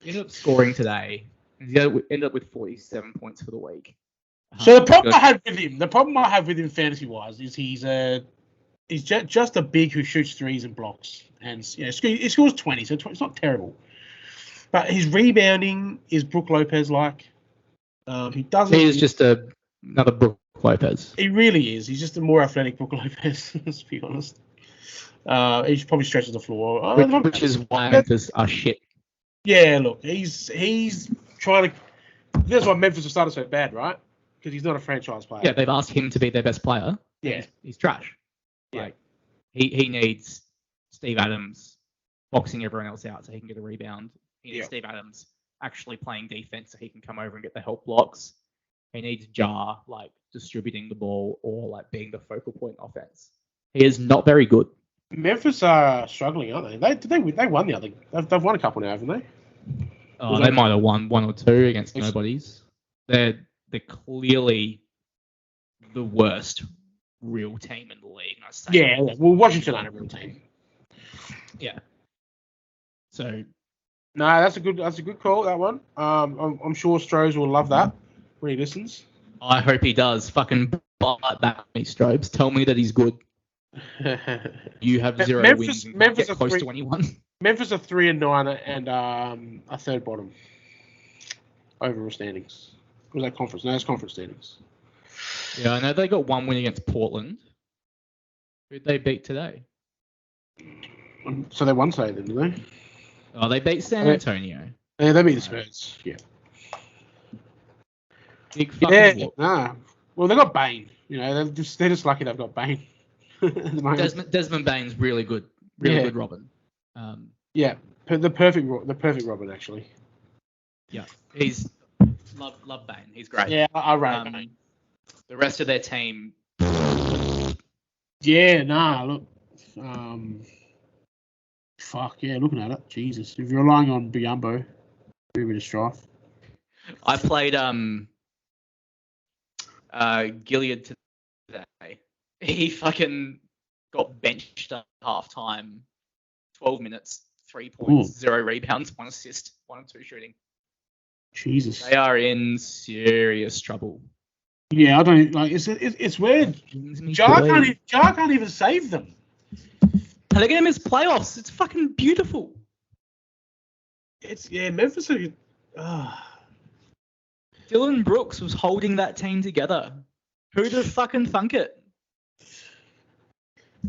ended up scoring today. He ended up with 47 points for the week. So the problem I have with him fantasy-wise is he's just a big who shoots threes and blocks, and he scores 20, so it's not terrible. But his rebounding is Brook Lopez-like. He is just another Brook Lopez. He really is. He's just a more athletic Brook Lopez, let's be honest. He probably stretches the floor. Which is why Memphis are shit. Yeah, look, he's trying to... That's why Memphis has started so bad, right? Because he's not a franchise player. Yeah, they've asked him to be their best player. Yeah. He's trash. Yeah. Like, he needs Steve Adams boxing everyone else out so he can get a rebound. He needs Steve Adams actually playing defense so he can come over and get the help blocks. He needs Jar, distributing the ball or, being the focal point offense. He is not very good. Memphis are struggling, aren't they? They won the other... They've won a couple now, haven't they? Oh, they might have won 1 or 2 against nobodies. They're clearly the worst real team in the league. I say. Yeah, well, Washington aren't a real team. Yeah. So. No, that's a good call, that one. I'm sure Strobes will love that when he listens. I hope he does. Fucking bite back me, Strobes. Tell me that he's good. You have 0 wins and Memphis get close to anyone. Memphis are 3-9 and a third bottom overall standings. Was that conference? No, it's conference standings. Yeah, I know they got 1 win against Portland. Who'd they beat today? So they won today, then, didn't they? Oh, they beat San Antonio. Yeah, they beat the Spurs. Yeah. Big fucking whoop. Nah. Well, they got Bane. They're just lucky they've got Bane. Desmond Bane's really good. Really good Robin. Yeah, the perfect Robin, actually. Yeah, he's love Bane. He's great. Yeah, I rate Bane. The rest of their team. Yeah, look. Fuck yeah, looking at it, Jesus. If you're relying on Biyombo, be a bit of strife. I played Gilead today. He fucking got benched at halftime. 12 minutes, 3 points, 0 rebounds, 1 assist, 1 of 2 shooting. Jesus. They are in serious trouble. Yeah, I don't like. It's weird. Jar can't even save them. They're gonna miss playoffs. It's fucking beautiful. Memphis. Dylan Brooks was holding that team together. Who'd have fucking thunk it?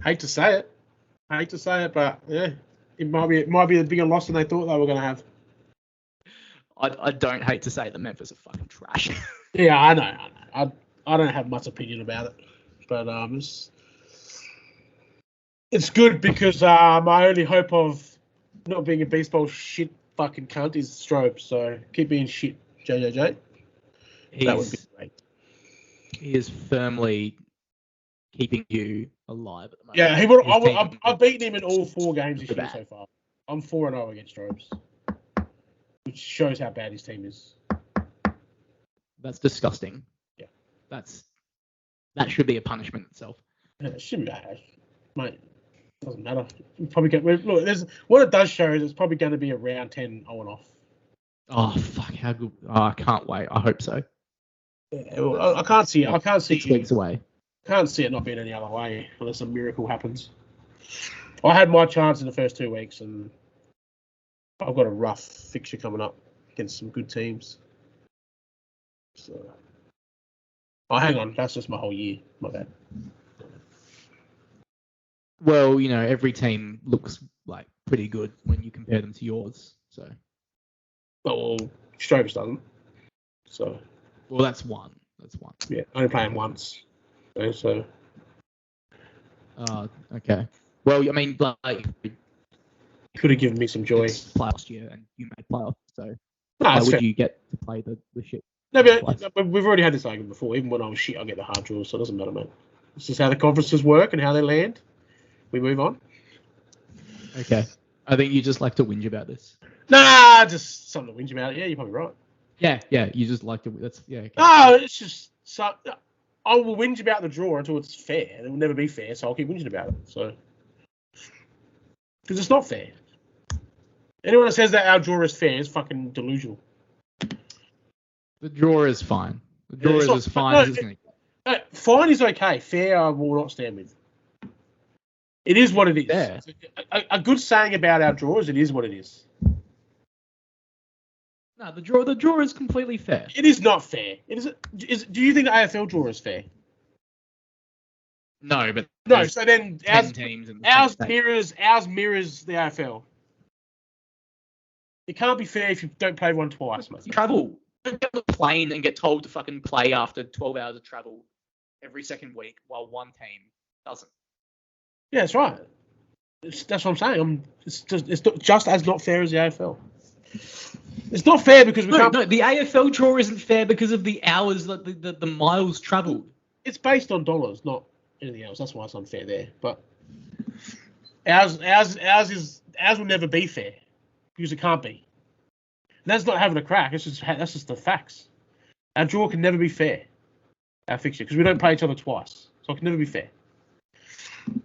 Hate to say it, but yeah, it might be a bigger loss than they thought they were going to have. I don't hate to say that Memphis are fucking trash. Yeah, I know. I don't have much opinion about it, but it's good because my only hope of not being a baseball shit fucking cunt is Strobe. So keep being shit, JJJ. That would be great. He is firmly keeping you alive at the moment. Yeah, he would. I've beaten him in all 4 games this year so far. I'm 4-0 against Strobes, which shows how bad his team is. That's disgusting. Yeah, that should be a punishment itself. Yeah, it shouldn't be, mate. Doesn't matter. Probably what it does show is it's probably going to be a round 10 on off. Oh fuck! How good! Oh, I can't wait. I hope so. Yeah, well, I can't see it. I can't see 6 weeks away. Can't see it not being any other way unless a miracle happens. I had my chance in the first 2 weeks, and I've got a rough fixture coming up against some good teams. So, hang on, that's just my whole year. My bad. Well, every team looks like pretty good when you compare them to yours. So. Oh, well, Strobes doesn't. So. Well, that's one. Yeah, only playing once. So. Okay. Well, I mean, like, could have given me some joy. Last year, and you made playoffs, so why would fair. You get to play the shit? No, but we've already had this argument before. Even when I was shit, I get the hard draws, so it doesn't matter, mate. This is how the conferences work and how they land. We move on. Okay. I think you just like to whinge about this. Nah, just something to whinge about. Yeah, you're probably right. Yeah. You just like to. That's yeah. Okay. No, it's just so. I will whinge about the draw until it's fair. It will never be fair, so I'll keep whinging about it. So, because it's not fair. Anyone that says that our draw is fair is fucking delusional. The draw is fine. The draw is as fine as it's going to get. Fine is okay. Fair, I will not stand with. It is what it is. Fair. A good saying about our draw is it is what it is. No, the draw is completely fair. It is not fair. Do you think the AFL draw is fair? No, but no. So then ours mirrors the AFL. It can't be fair if you don't play one twice, mate. Travel. You get on a plane and get told to fucking play after 12 hours of travel every second week, while one team doesn't. Yeah, that's right. That's what I'm saying. It's just as not fair as the AFL. It's not fair because we can't. No, the AFL draw isn't fair because of the hours, the miles travelled. It's based on dollars, not anything else. That's why it's unfair there. But ours will never be fair because it can't be. And that's not having a crack. That's just the facts. Our draw can never be fair. Our fixture because we don't play each other twice, so it can never be fair.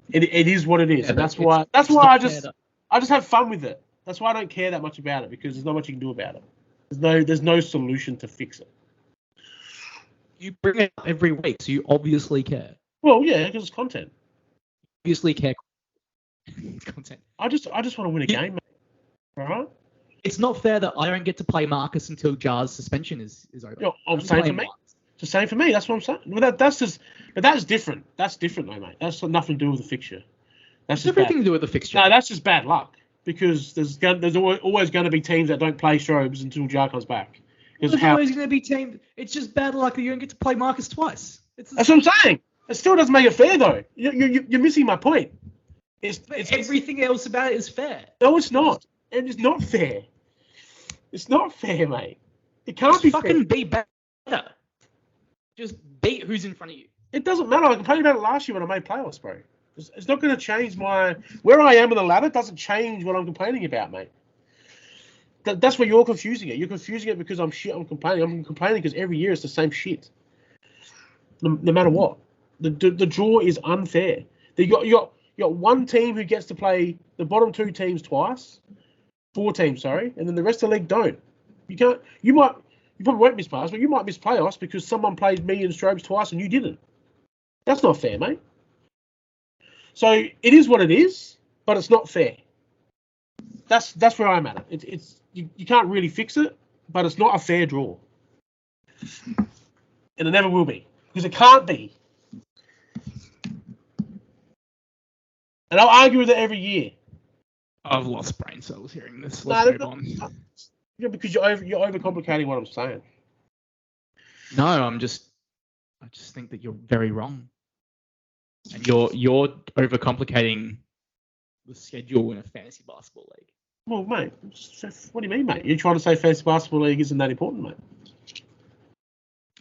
It is what it is, and that's why I just have fun with it. That's why I don't care that much about it because there's not much you can do about it. There's no solution to fix it. You bring it up every week, so you obviously care. Well, yeah, because it's content. Obviously care. Content. I just want to win a game, mate. Right? It's not fair that I don't get to play Marcus until Jar's suspension is over. I'm saying for me. It's the same for me. That's what I'm saying. Well, that's different. That's different, though, mate. That's got nothing to do with the fixture. That's just everything to do with the fixture. No, that's just bad luck. Because there's always going to be teams that don't play Strobes until Jar comes back. There's always going to be teams. It's just bad luck that you don't get to play Marcus twice. That's what I'm saying. It still doesn't make it fair, though. You're missing my point. It's everything else about it is fair. No, it's not. And it's not fair. It's not fair, mate. It can't be fucking be better. Just beat who's in front of you. It doesn't matter. I complained about it last year when I made playoffs, bro. It's not going to change where I am on the ladder. Doesn't change what I'm complaining about, mate. That's where you're confusing it. You're confusing it because I'm shit. I'm complaining because every year it's the same shit. No matter what, the draw is unfair. You got one team who gets to play the bottom two teams twice, 4 teams, sorry, and then the rest of the league don't. You can't. You probably won't miss playoffs, but you might miss playoffs because someone played me and Strobes twice and you didn't. That's not fair, mate. So it is what it is, but it's not fair. That's where I'm at. You can't really fix it, but it's not a fair draw, and it never will be because it can't be. And I'll argue with it every year. I've lost brain cells hearing this. Let's move on. Yeah, because you're overcomplicating what I'm saying. No, I just think that you're very wrong. And you're overcomplicating the schedule in a fantasy basketball league. Well, mate, what do you mean, mate? You're trying to say fantasy basketball league isn't that important, mate?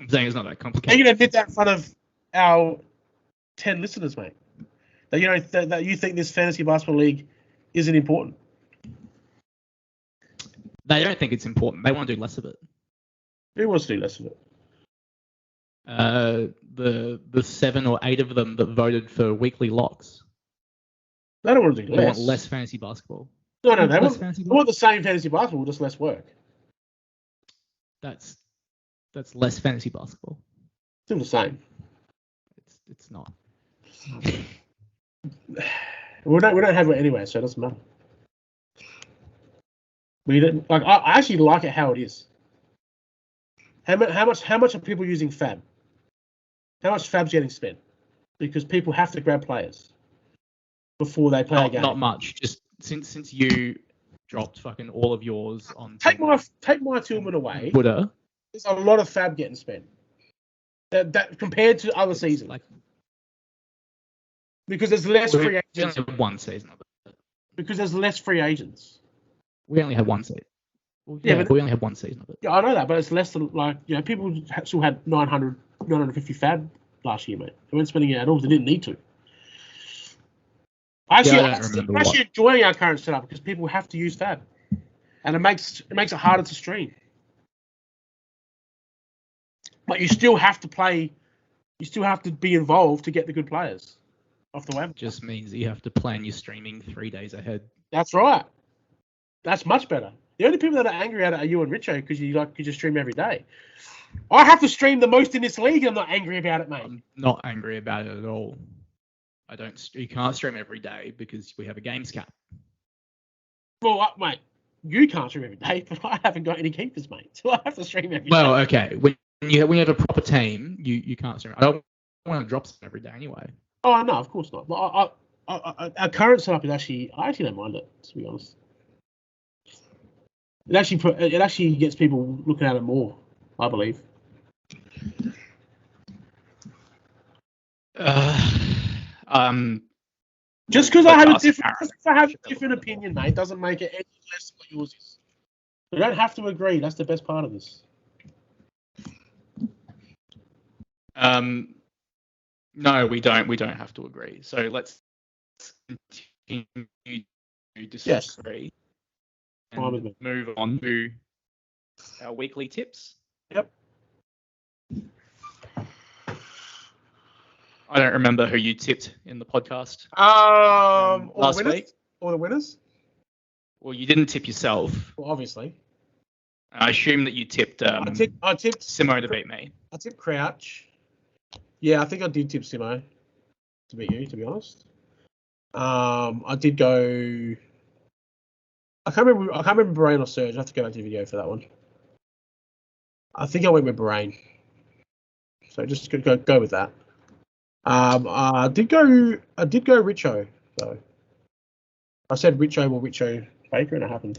I'm saying it's not that complicated. Are you going to admit that in front of our 10 listeners, mate? That that you think this fantasy basketball league isn't important? They don't think it's important. They want to do less of it. Who wants to do less of it? The 7 or 8 of them that voted for weekly locks. They don't want to do less. They want less fantasy basketball. No, they want the same fantasy basketball, just less work. that's less fantasy basketball. Still the same. It's not. We don't have it anyway, so it doesn't matter. We don't, like. I actually like it how it is. How much are people using Fab? How much Fab's getting spent? Because people have to grab players before they play a game. Not much. Just since you dropped fucking all of yours on. Take my Tillman away. Buddha. There's a lot of Fab getting spent. That compared to other seasons. Because there's less free agents. We only had one season of it. Because there's less free agents. We only had one season. Well, but we only had one season of it. Yeah, I know that, but it's less than people still had 950 Fab last year, mate. They weren't spending it at all. They didn't need to. I'm actually enjoying our current setup because people have to use Fab, and it makes it harder to stream. But you still have to play. You still have to be involved to get the good players off the web. Just means that you have to plan your streaming 3 days ahead. That's right. That's much better. The only people that are angry at it are you and Richo because you just stream every day. I have to stream the most in this league, and I'm not angry about it, mate. I'm not angry about it at all. You can't stream every day because we have a games cap. Well, mate, you can't stream every day, but I haven't got any keepers, mate, so I have to stream every day. Well, okay. When you have a proper team, you can't stream. I don't want to drop some every day anyway. Oh no, of course not. But our current setup is I actually don't mind it, to be honest. It actually gets people looking at it more, I believe. Just because I have a different opinion, mate, doesn't make it any less than what yours is. We don't have to agree. That's the best part of this. No, we don't. We don't have to agree. So let's continue to disagree and move on to our weekly tips. Yep. I don't remember who you tipped in the podcast last week. Or the winners? Well, you didn't tip yourself. Well, obviously. I assume that you tipped. I tipped Simo to beat me. I tipped Crouch. Yeah, I think I did tip Simo to beat you, to be honest. I did go. I can't remember Bahrain or Surge. I have to go back to the video for that one. I think I went with Bahrain. So just go with that. I did go Richo though. I said Richo Baker, and it happened.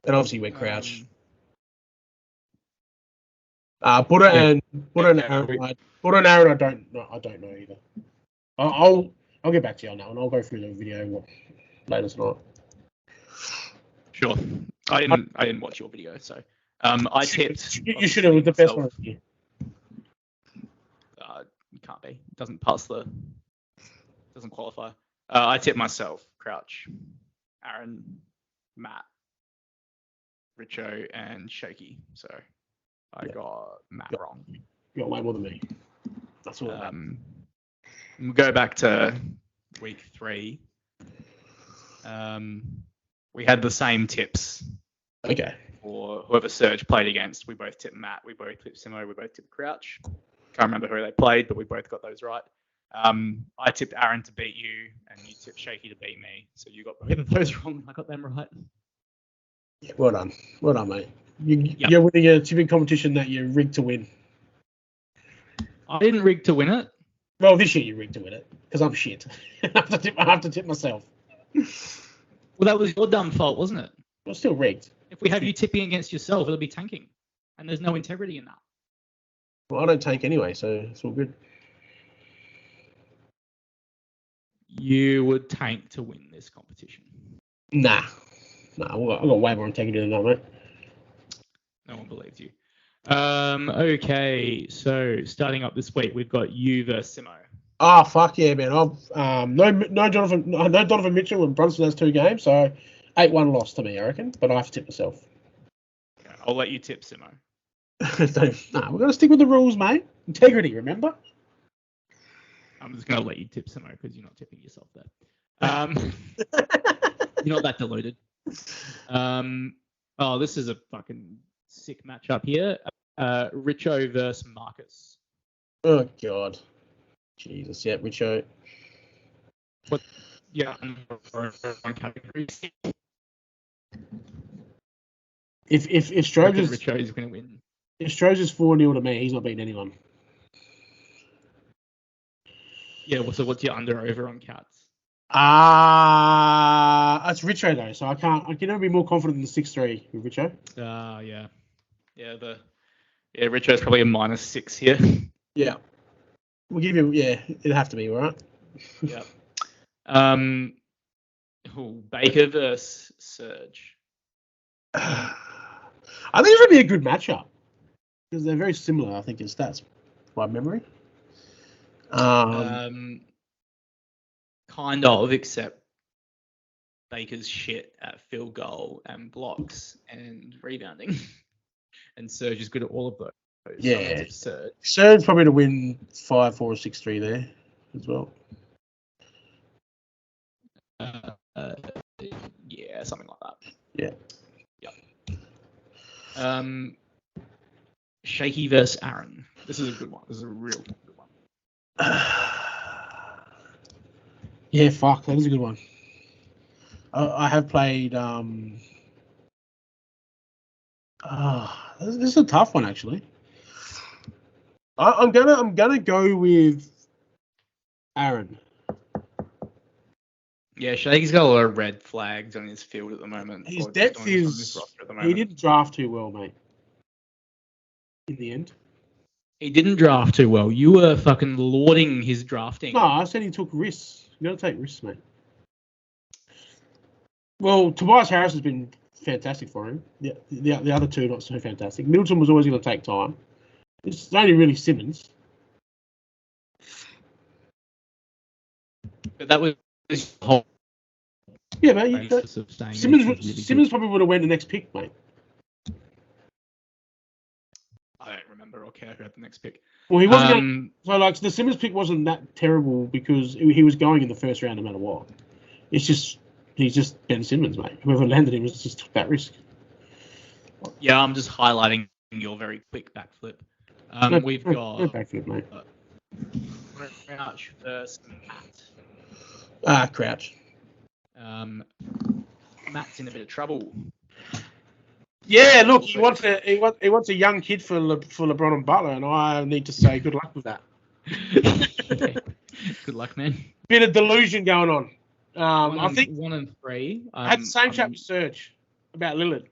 And obviously went Crouch. Buddha and Aaron, I don't know either. I'll get back to you on that one. I'll go through the video later tonight. Sure. I didn't watch your video, so I tipped. You should have. It was the best one of the year. You can't be. It doesn't qualify. I tipped myself. Crouch, Aaron, Matt, Richo, and Shaky. So I got Matt wrong. You got way more than me. That's all. We'll go back to week 3. We had the same tips. Okay. For whoever Surge played against, we both tipped Matt, we both tipped Simo, we both tipped Crouch. Can't remember who they played, but we both got those right. I tipped Aaron to beat you, and you tipped Shaky to beat me. So you got both of those wrong. I got them right. Yeah, well done, mate. You're winning a tipping competition that you rigged to win. I didn't rig to win it. Well, this year you rigged to win it because I'm shit. I have to tip myself. Well, that was your dumb fault, wasn't it? Well, still rigged. If we have you tipping against yourself, it'll be tanking, and there's no integrity in that. Well, I don't tank anyway, so it's all good. You would tank to win this competition. Nah, I've got way more integrity than that, mate. No one believes you. Okay, so starting up this week, we've got you versus Simo. Oh, fuck yeah, man. I've no Donovan Mitchell and Brunson has 2 games, so 8-1 loss to me, I reckon. But I have to tip myself. Okay, I'll let you tip Simo. Nah, we're gonna stick with the rules, mate. Integrity, remember? I'm just gonna let you tip Simo because you're not tipping yourself there. You're not that deluded. Oh, this is a fucking sick matchup here. Richo versus Marcus. Oh God, Jesus, yeah, Richo. What? Yeah, on categories. If I Strohs reckon is Richo is going to win. if Strohs is 4-0 to me, he's not beating anyone. Yeah. So what's your under/over on Cats? That's Richo though, so I can never be more confident than the 6-3 with Richo. Yeah. Richo's probably a -6 here. Yeah. We'll give you, it'd have to be, right? Yeah. Baker versus Serge. I think it would be a good matchup because they're very similar, I think, in stats by memory. Kind of, except Baker's shit at field goal and blocks and rebounding. And Serge is good at all of those. Yeah. Serge probably to win 5-4 or 6-3 there as well. Yeah, something like that. Yeah. Shaky versus Aaron. This is a good one. This is a real good one. Yeah, fuck, that is a good one. I have played. This is a tough one actually. I'm gonna go with Aaron. Yeah, Shaky's got a lot of red flags on his field at the moment. His depth is. He didn't draft too well, mate. In the end. He didn't draft too well. You were fucking lauding his drafting. No, I said he took risks. You gotta take risks, mate. Well, Tobias Harris has been fantastic for him. The other two not so fantastic. Middleton was always going to take time. It's only really Simmons. But that was his whole. Yeah, mate. Simmons probably would have went the next pick, mate. I don't remember or care about the next pick. Well, he wasn't. So the Simmons pick wasn't that terrible because he was going in the first round no matter what. It's just. He's just Ben Simmons, mate. Whoever landed him just took that risk. Yeah, I'm just highlighting your very quick backflip. We've got no backflip, mate. Crouch versus Matt. Crouch. Matt's in a bit of trouble. Yeah, look, he wants a young kid for LeBron and Butler, and I need to say good luck with that. Good luck, man. Bit of delusion going on. I think 1 and 3. I had the same chat with Serge about Lillard.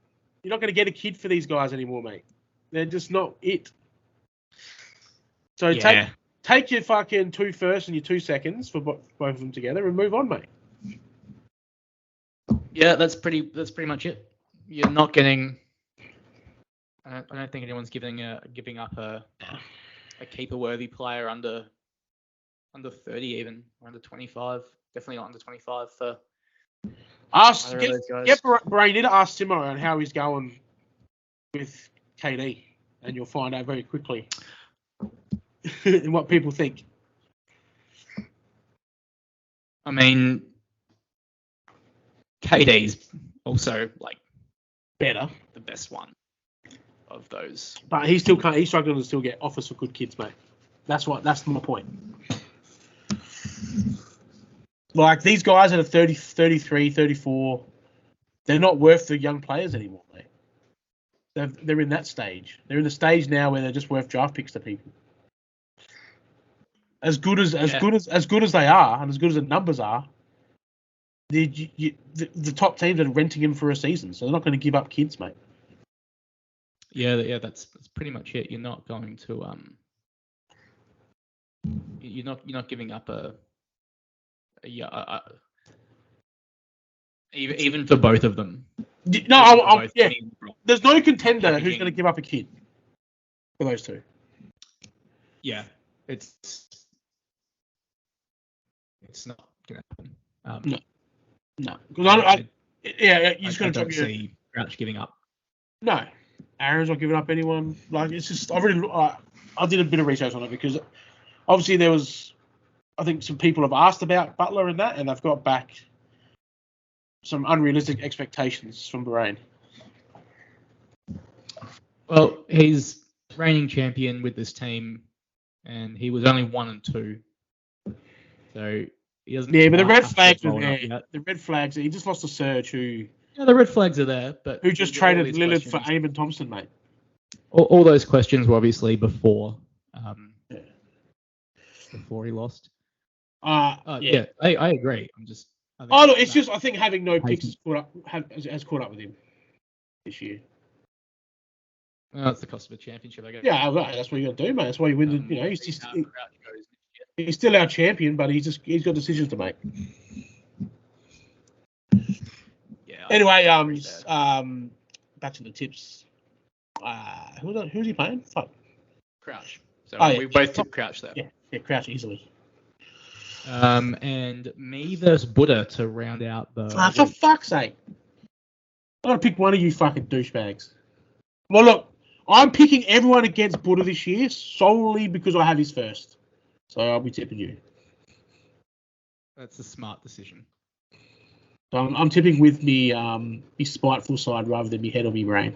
You're not going to get a kid for these guys anymore, mate. They're just not it. So take your fucking 2 firsts and your 2 seconds for both of them together and move on, mate. Yeah, that's pretty much it. You're not getting. I don't think anyone's giving up a keeper-worthy player under 30 even, or under 25. Definitely not under 25 for Brain, need to ask Simo on how he's going with KD, and you'll find out very quickly what people think. I mean, KD's also better, the best one of those. But he's struggling to still get offers for good kids, mate. That's my point. These guys that are 30, 33, 34, they're not worth the young players anymore, mate. They're in that stage. They're in the stage now where they're just worth draft picks to people. As good as they are, and as good as the numbers are, the top teams are renting him for a season, so they're not going to give up kids, mate. Yeah, that's pretty much it. You're not going to you're not giving up even for both of them. No, there's no contender who's going to give up a kid for those two. Yeah, it's not going to happen. No, because you're just going to don't see Crouch giving up. No, Aaron's not giving up anyone. It's just I did a bit of research on it because obviously there was. I think some people have asked about Butler and that, and they've got back some unrealistic expectations from Bahrain. Well, he's reigning champion with this team, and he was only 1-2. So he doesn't. Yeah, but the quite red have to flags are blow it up there. yet. The red flags. He just lost to Serge, who Yeah, the red flags are there, but just all traded these Lillard for questions- Eamon Thompson, mate. all those questions were obviously before Yeah. before he lost. Yeah. I agree. I think Look, it's that- just I think having no picks Patient. has caught up with him this year. That's the cost of a championship, I guess. Yeah, right, that's what you got to do, mate. That's why you win. We'll see how Crouch goes next year. He's still our champion, but he's got decisions to make. Yeah. Anyway, agree there. back to the tips. Who's he playing? Fuck. Crouch. So Oh, yeah. we both tipped Crouch there. Yeah, Crouch easily. And me versus Buddha to round out the. For fuck's sake! I gotta pick one of you fucking douchebags. Well, look, I'm picking everyone against Buddha this year solely because I have his first. So I'll be tipping you. That's a smart decision. So I'm tipping with me spiteful side rather than me head or me brain.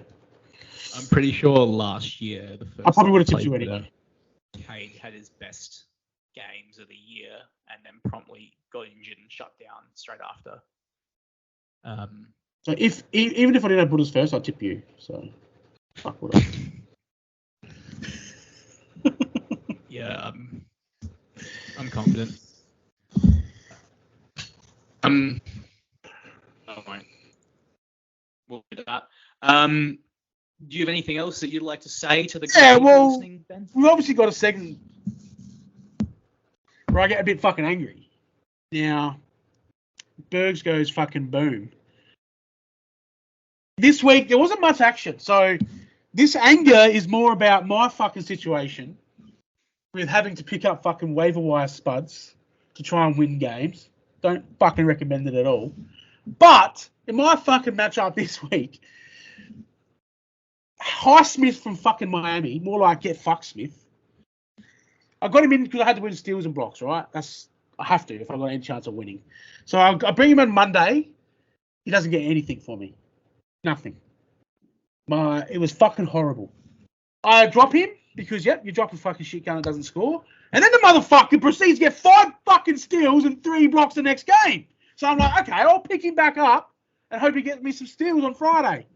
I'm pretty sure last year the first. I probably would have tipped played you Buddha, anyway. Cade had his best games of the year and then promptly got injured and shut down straight after. So even if I didn't have Buddha's first, I'd tip you. So fuck Buddha. Yeah, I'm confident. I won't. We'll do that. Do you have anything else that you'd like to say to the people listening, Ben? We've obviously got a segment where I get a bit fucking angry. Now, Bergs goes fucking boom. This week, there wasn't much action. So, this anger is more about my fucking situation with having to pick up fucking waiver wire spuds to try and win games. Don't fucking recommend it at all. But, in my fucking matchup this week, Highsmith from fucking Miami, more like get fuck Smith. I got him in because I had to win steals and blocks, right? I have to if I got any chance of winning. So I bring him on Monday. He doesn't get anything for me. Nothing. It was fucking horrible. I drop him because, you drop a fucking shit gun and doesn't score. And then the motherfucker proceeds to get 5 fucking steals and 3 blocks the next game. So I'm like, okay, I'll pick him back up and hope he gets me some steals on Friday.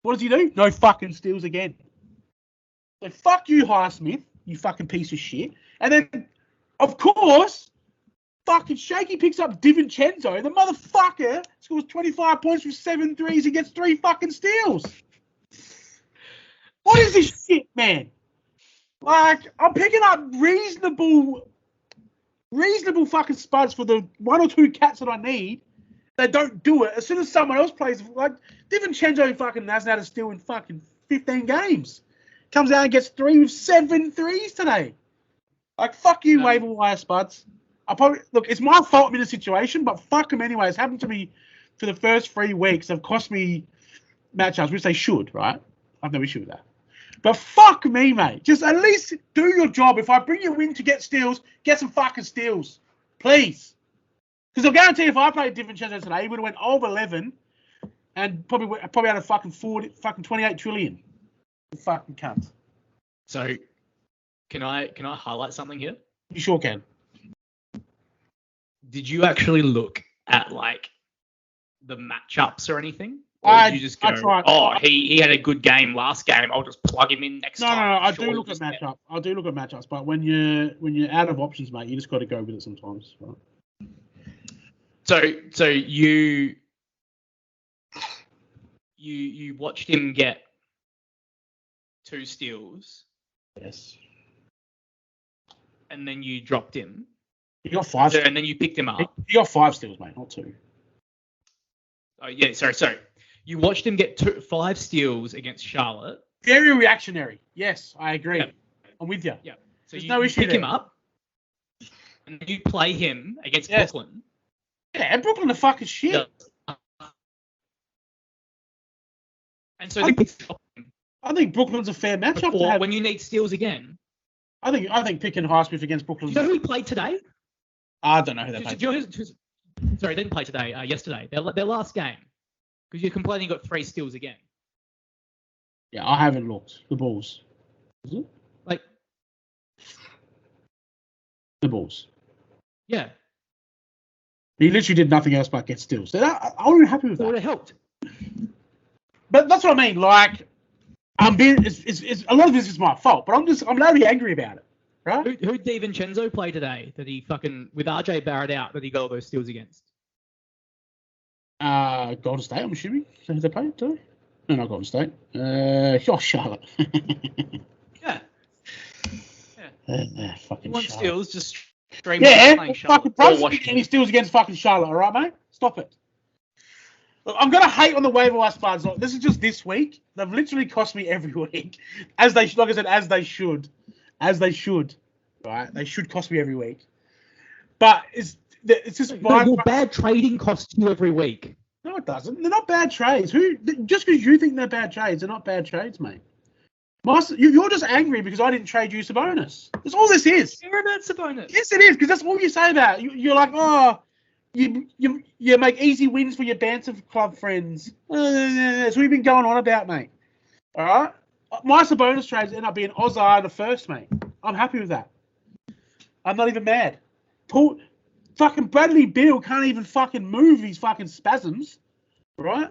What does he do? No fucking steals again. So fuck you, Highsmith, you fucking piece of shit. And then, of course, fucking Shaky picks up DiVincenzo. The motherfucker scores 25 points with 7 threes and gets 3 fucking steals. What is this shit, man? Like, I'm picking up reasonable fucking spuds for the 1 or 2 cats that I need. They don't do it. As soon as someone else plays, like DiVincenzo fucking hasn't had a steal in fucking 15 games. Comes out and gets 3 with 7 threes today. Like, fuck you, waiver wire spuds. Look, it's my fault I'm in a situation, but fuck them anyway. It's happened to me for the first 3 weeks. They've cost me matchups, which they should, right? I have no issue with that. But fuck me, mate. Just at least do your job. If I bring you in to get steals, get some fucking steals. Please. Because I'll guarantee if I played DiVincenzo today, he would have went over 11 and probably had a fucking 28 trillion. You fucking cunt. So, can I highlight something here? You sure can. Did you actually look at like the matchups or anything? Or did you just go, he had a good game last game, I'll just plug him in next time? No, I do look at matchups. I do look at matchups, but when you're out of options, mate, you just got to go with it sometimes. Right? So you watched him get 2 steals. Yes. And then you dropped him. He got 5. And then you picked him up. He got 5 steals, mate, not 2. Oh yeah, sorry. You watched him get 5 steals against Charlotte. Very reactionary. Yes, I agree. Yep. I'm with you. Yeah. So There's you, no you issue pick there. him up, and you play him against Yes. Brooklyn. Yeah, Brooklyn are fucking shit. Yeah. And so I think Brooklyn's a fair matchup to have. when you need steals again. I think picking Highsmith against Do Brooklyn. you know who he played today? I don't know who they Do played. you know sorry, they didn't play today. Yesterday, their last game. Because you're complaining you got 3 steals again. Yeah, I haven't looked. The Bulls. Is it? Like, The Bulls. yeah, He literally did nothing else but get steals. So I would be happy with that would that. have helped. But that's what I mean. Like, it's a lot of this is my fault, but I'm allowed to be angry about it, right? Who DiVincenzo play today that he fucking, with RJ Barrett out, that he got all those steals against? Golden State, I'm assuming. Is that who they played today? No, not Golden State. Charlotte. Yeah. Fucking One Charlotte. steals, just straight Yeah, playing fucking Charlotte. Or Brunson Washington. and he steals against fucking Charlotte, all right, mate? Stop it. Look, I'm gonna hate on the waiver wire spuds. Look, this is just this week. They've literally cost me every week, as they like I said, as they should, right? They should cost me every week. But it's just my Your bad trading costs you every week. No, it doesn't. They're not bad trades. Just because you think they're bad trades, they're not bad trades, mate. You're just angry because I didn't trade you Sabonis. That's all this is. You're about Sabonis. Yes, it is, because that's all you say about it. You're like, oh, you make easy wins for your banter club friends. That's what you've been going on about, mate. All right? My Sabonis trades end up being Ozar the first, mate. I'm happy with that. I'm not even mad. Fucking Bradley Beal can't even fucking move his fucking spasms, right?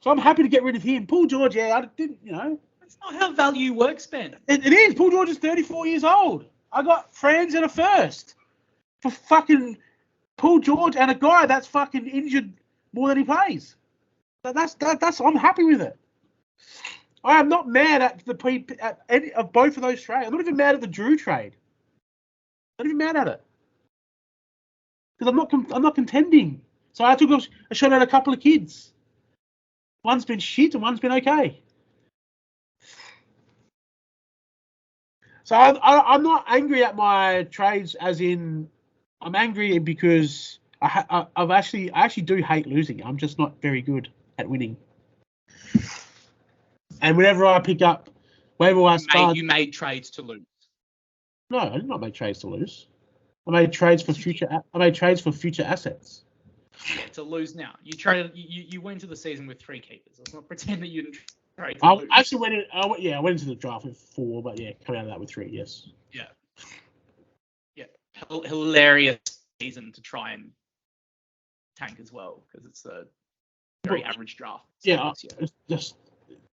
So I'm happy to get rid of him. Paul George, yeah, I didn't, That's not how value works, Ben. It is. Paul George is 34 years old. I got friends in a first for fucking Paul George and a guy that's fucking injured more than he plays. That's I'm happy with it. I am not mad at any of both of those trades. I'm not even mad at the Drew trade. I'm not even mad at it. Because I'm not contending. So I took a shot at a couple of kids. One's been shit and one's been okay. So I'm not angry at my trades, as in I'm angry because I actually do hate losing. I'm just not very good at winning. And whenever I pick up waiver wire stars, You made trades to lose. no, I did not make trades to lose. I made trades for future. I made trades for future assets. Yeah, to lose now. You traded. You went into the season with 3 keepers. Let's not pretend that you didn't trade to I lose. actually went in. I went into the draft with 4, but yeah, coming out of that with 3. Yes. Yeah. Hilarious season to try and tank as well, because it's a very average draft. Yeah, it's just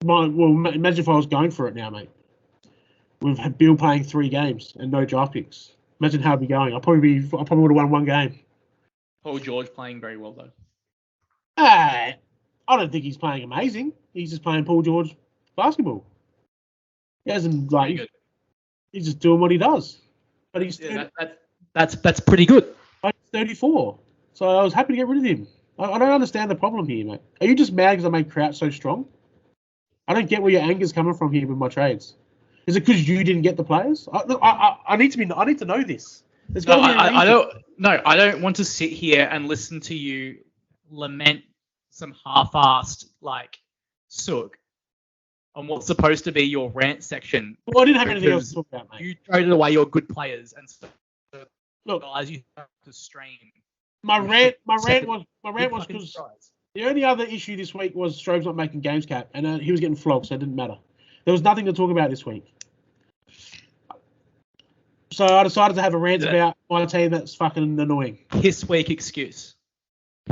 imagine if I was going for it now, mate. We've had Bill playing 3 games and no draft picks. Imagine how it'd be going. I probably would have won 1 game. Paul George playing very well though. I don't think he's playing amazing. He's just playing Paul George basketball. He hasn't he's just doing what he does. But he's that's pretty good. 34. So I was happy to get rid of him. I don't understand the problem here, mate. Are you just mad because I made Crouch so strong? I don't get where your anger's coming from here with my trades. Is it because you didn't get the players? I need to know this. No, I don't want to sit here and listen to you lament some half-assed sook on what's supposed to be your rant section. Well, I didn't have anything else to talk about, mate. You traded away your good players and stuff. Look, guys, you have to strain. My rant was because the only other issue this week was Strobe's not making games cap, and he was getting flogged, so it didn't matter. There was nothing to talk about this week. So I decided to have a rant about my team that's fucking annoying. Piss week excuse.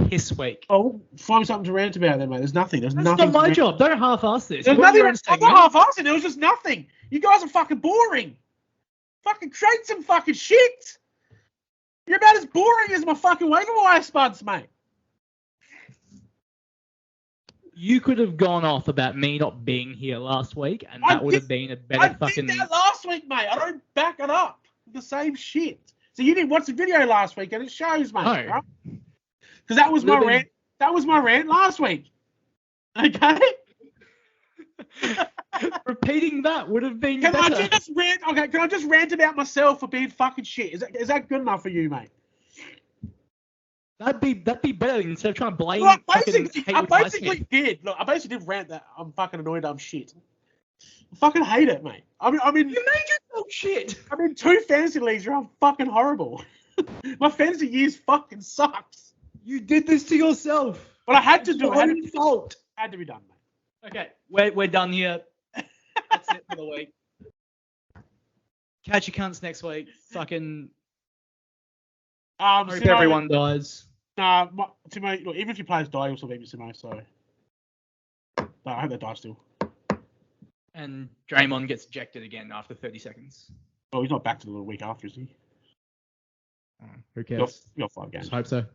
Piss week. Oh, find me something to rant about then, mate. There's nothing. That's not my job. Don't half-ass this. There's nothing. I'm not half-assing. There was just nothing. You guys are fucking boring. Fucking trade some fucking shit. You're about as boring as my fucking waiver wire spuds, mate. You could have gone off about me not being here last week, and that would have been a better fucking. I did that last week, mate. I don't back it up. The same shit. So you didn't watch the video last week, and it shows, mate. No. Right? Because that was my rant. That was my rant last week. Okay. Repeating that would have been Can better. I just rant? Okay. Can I just rant about myself for being fucking shit? Is that good enough for you, mate? That'd be better instead of trying to blame. Look, I basically did rant that I'm fucking annoyed. I'm shit. I fucking hate it, mate. I mean, you made yourself shit. I'm in 2 fantasy leagues where I'm fucking horrible. My fantasy years fucking sucks. You did this to yourself. But I had to do it. Fault. Had to be done, mate. Okay, we're done here. That's it for the week. Catch your cunts next week. Fucking hope Simo, everyone dies. Simo, look, even if your players die, you'll still beat me, Simo. So, but I hope they die still. And Draymond gets ejected again after 30 seconds. Well, he's not back to the week after, is he? Who cares? You got 5 games. Just hope so.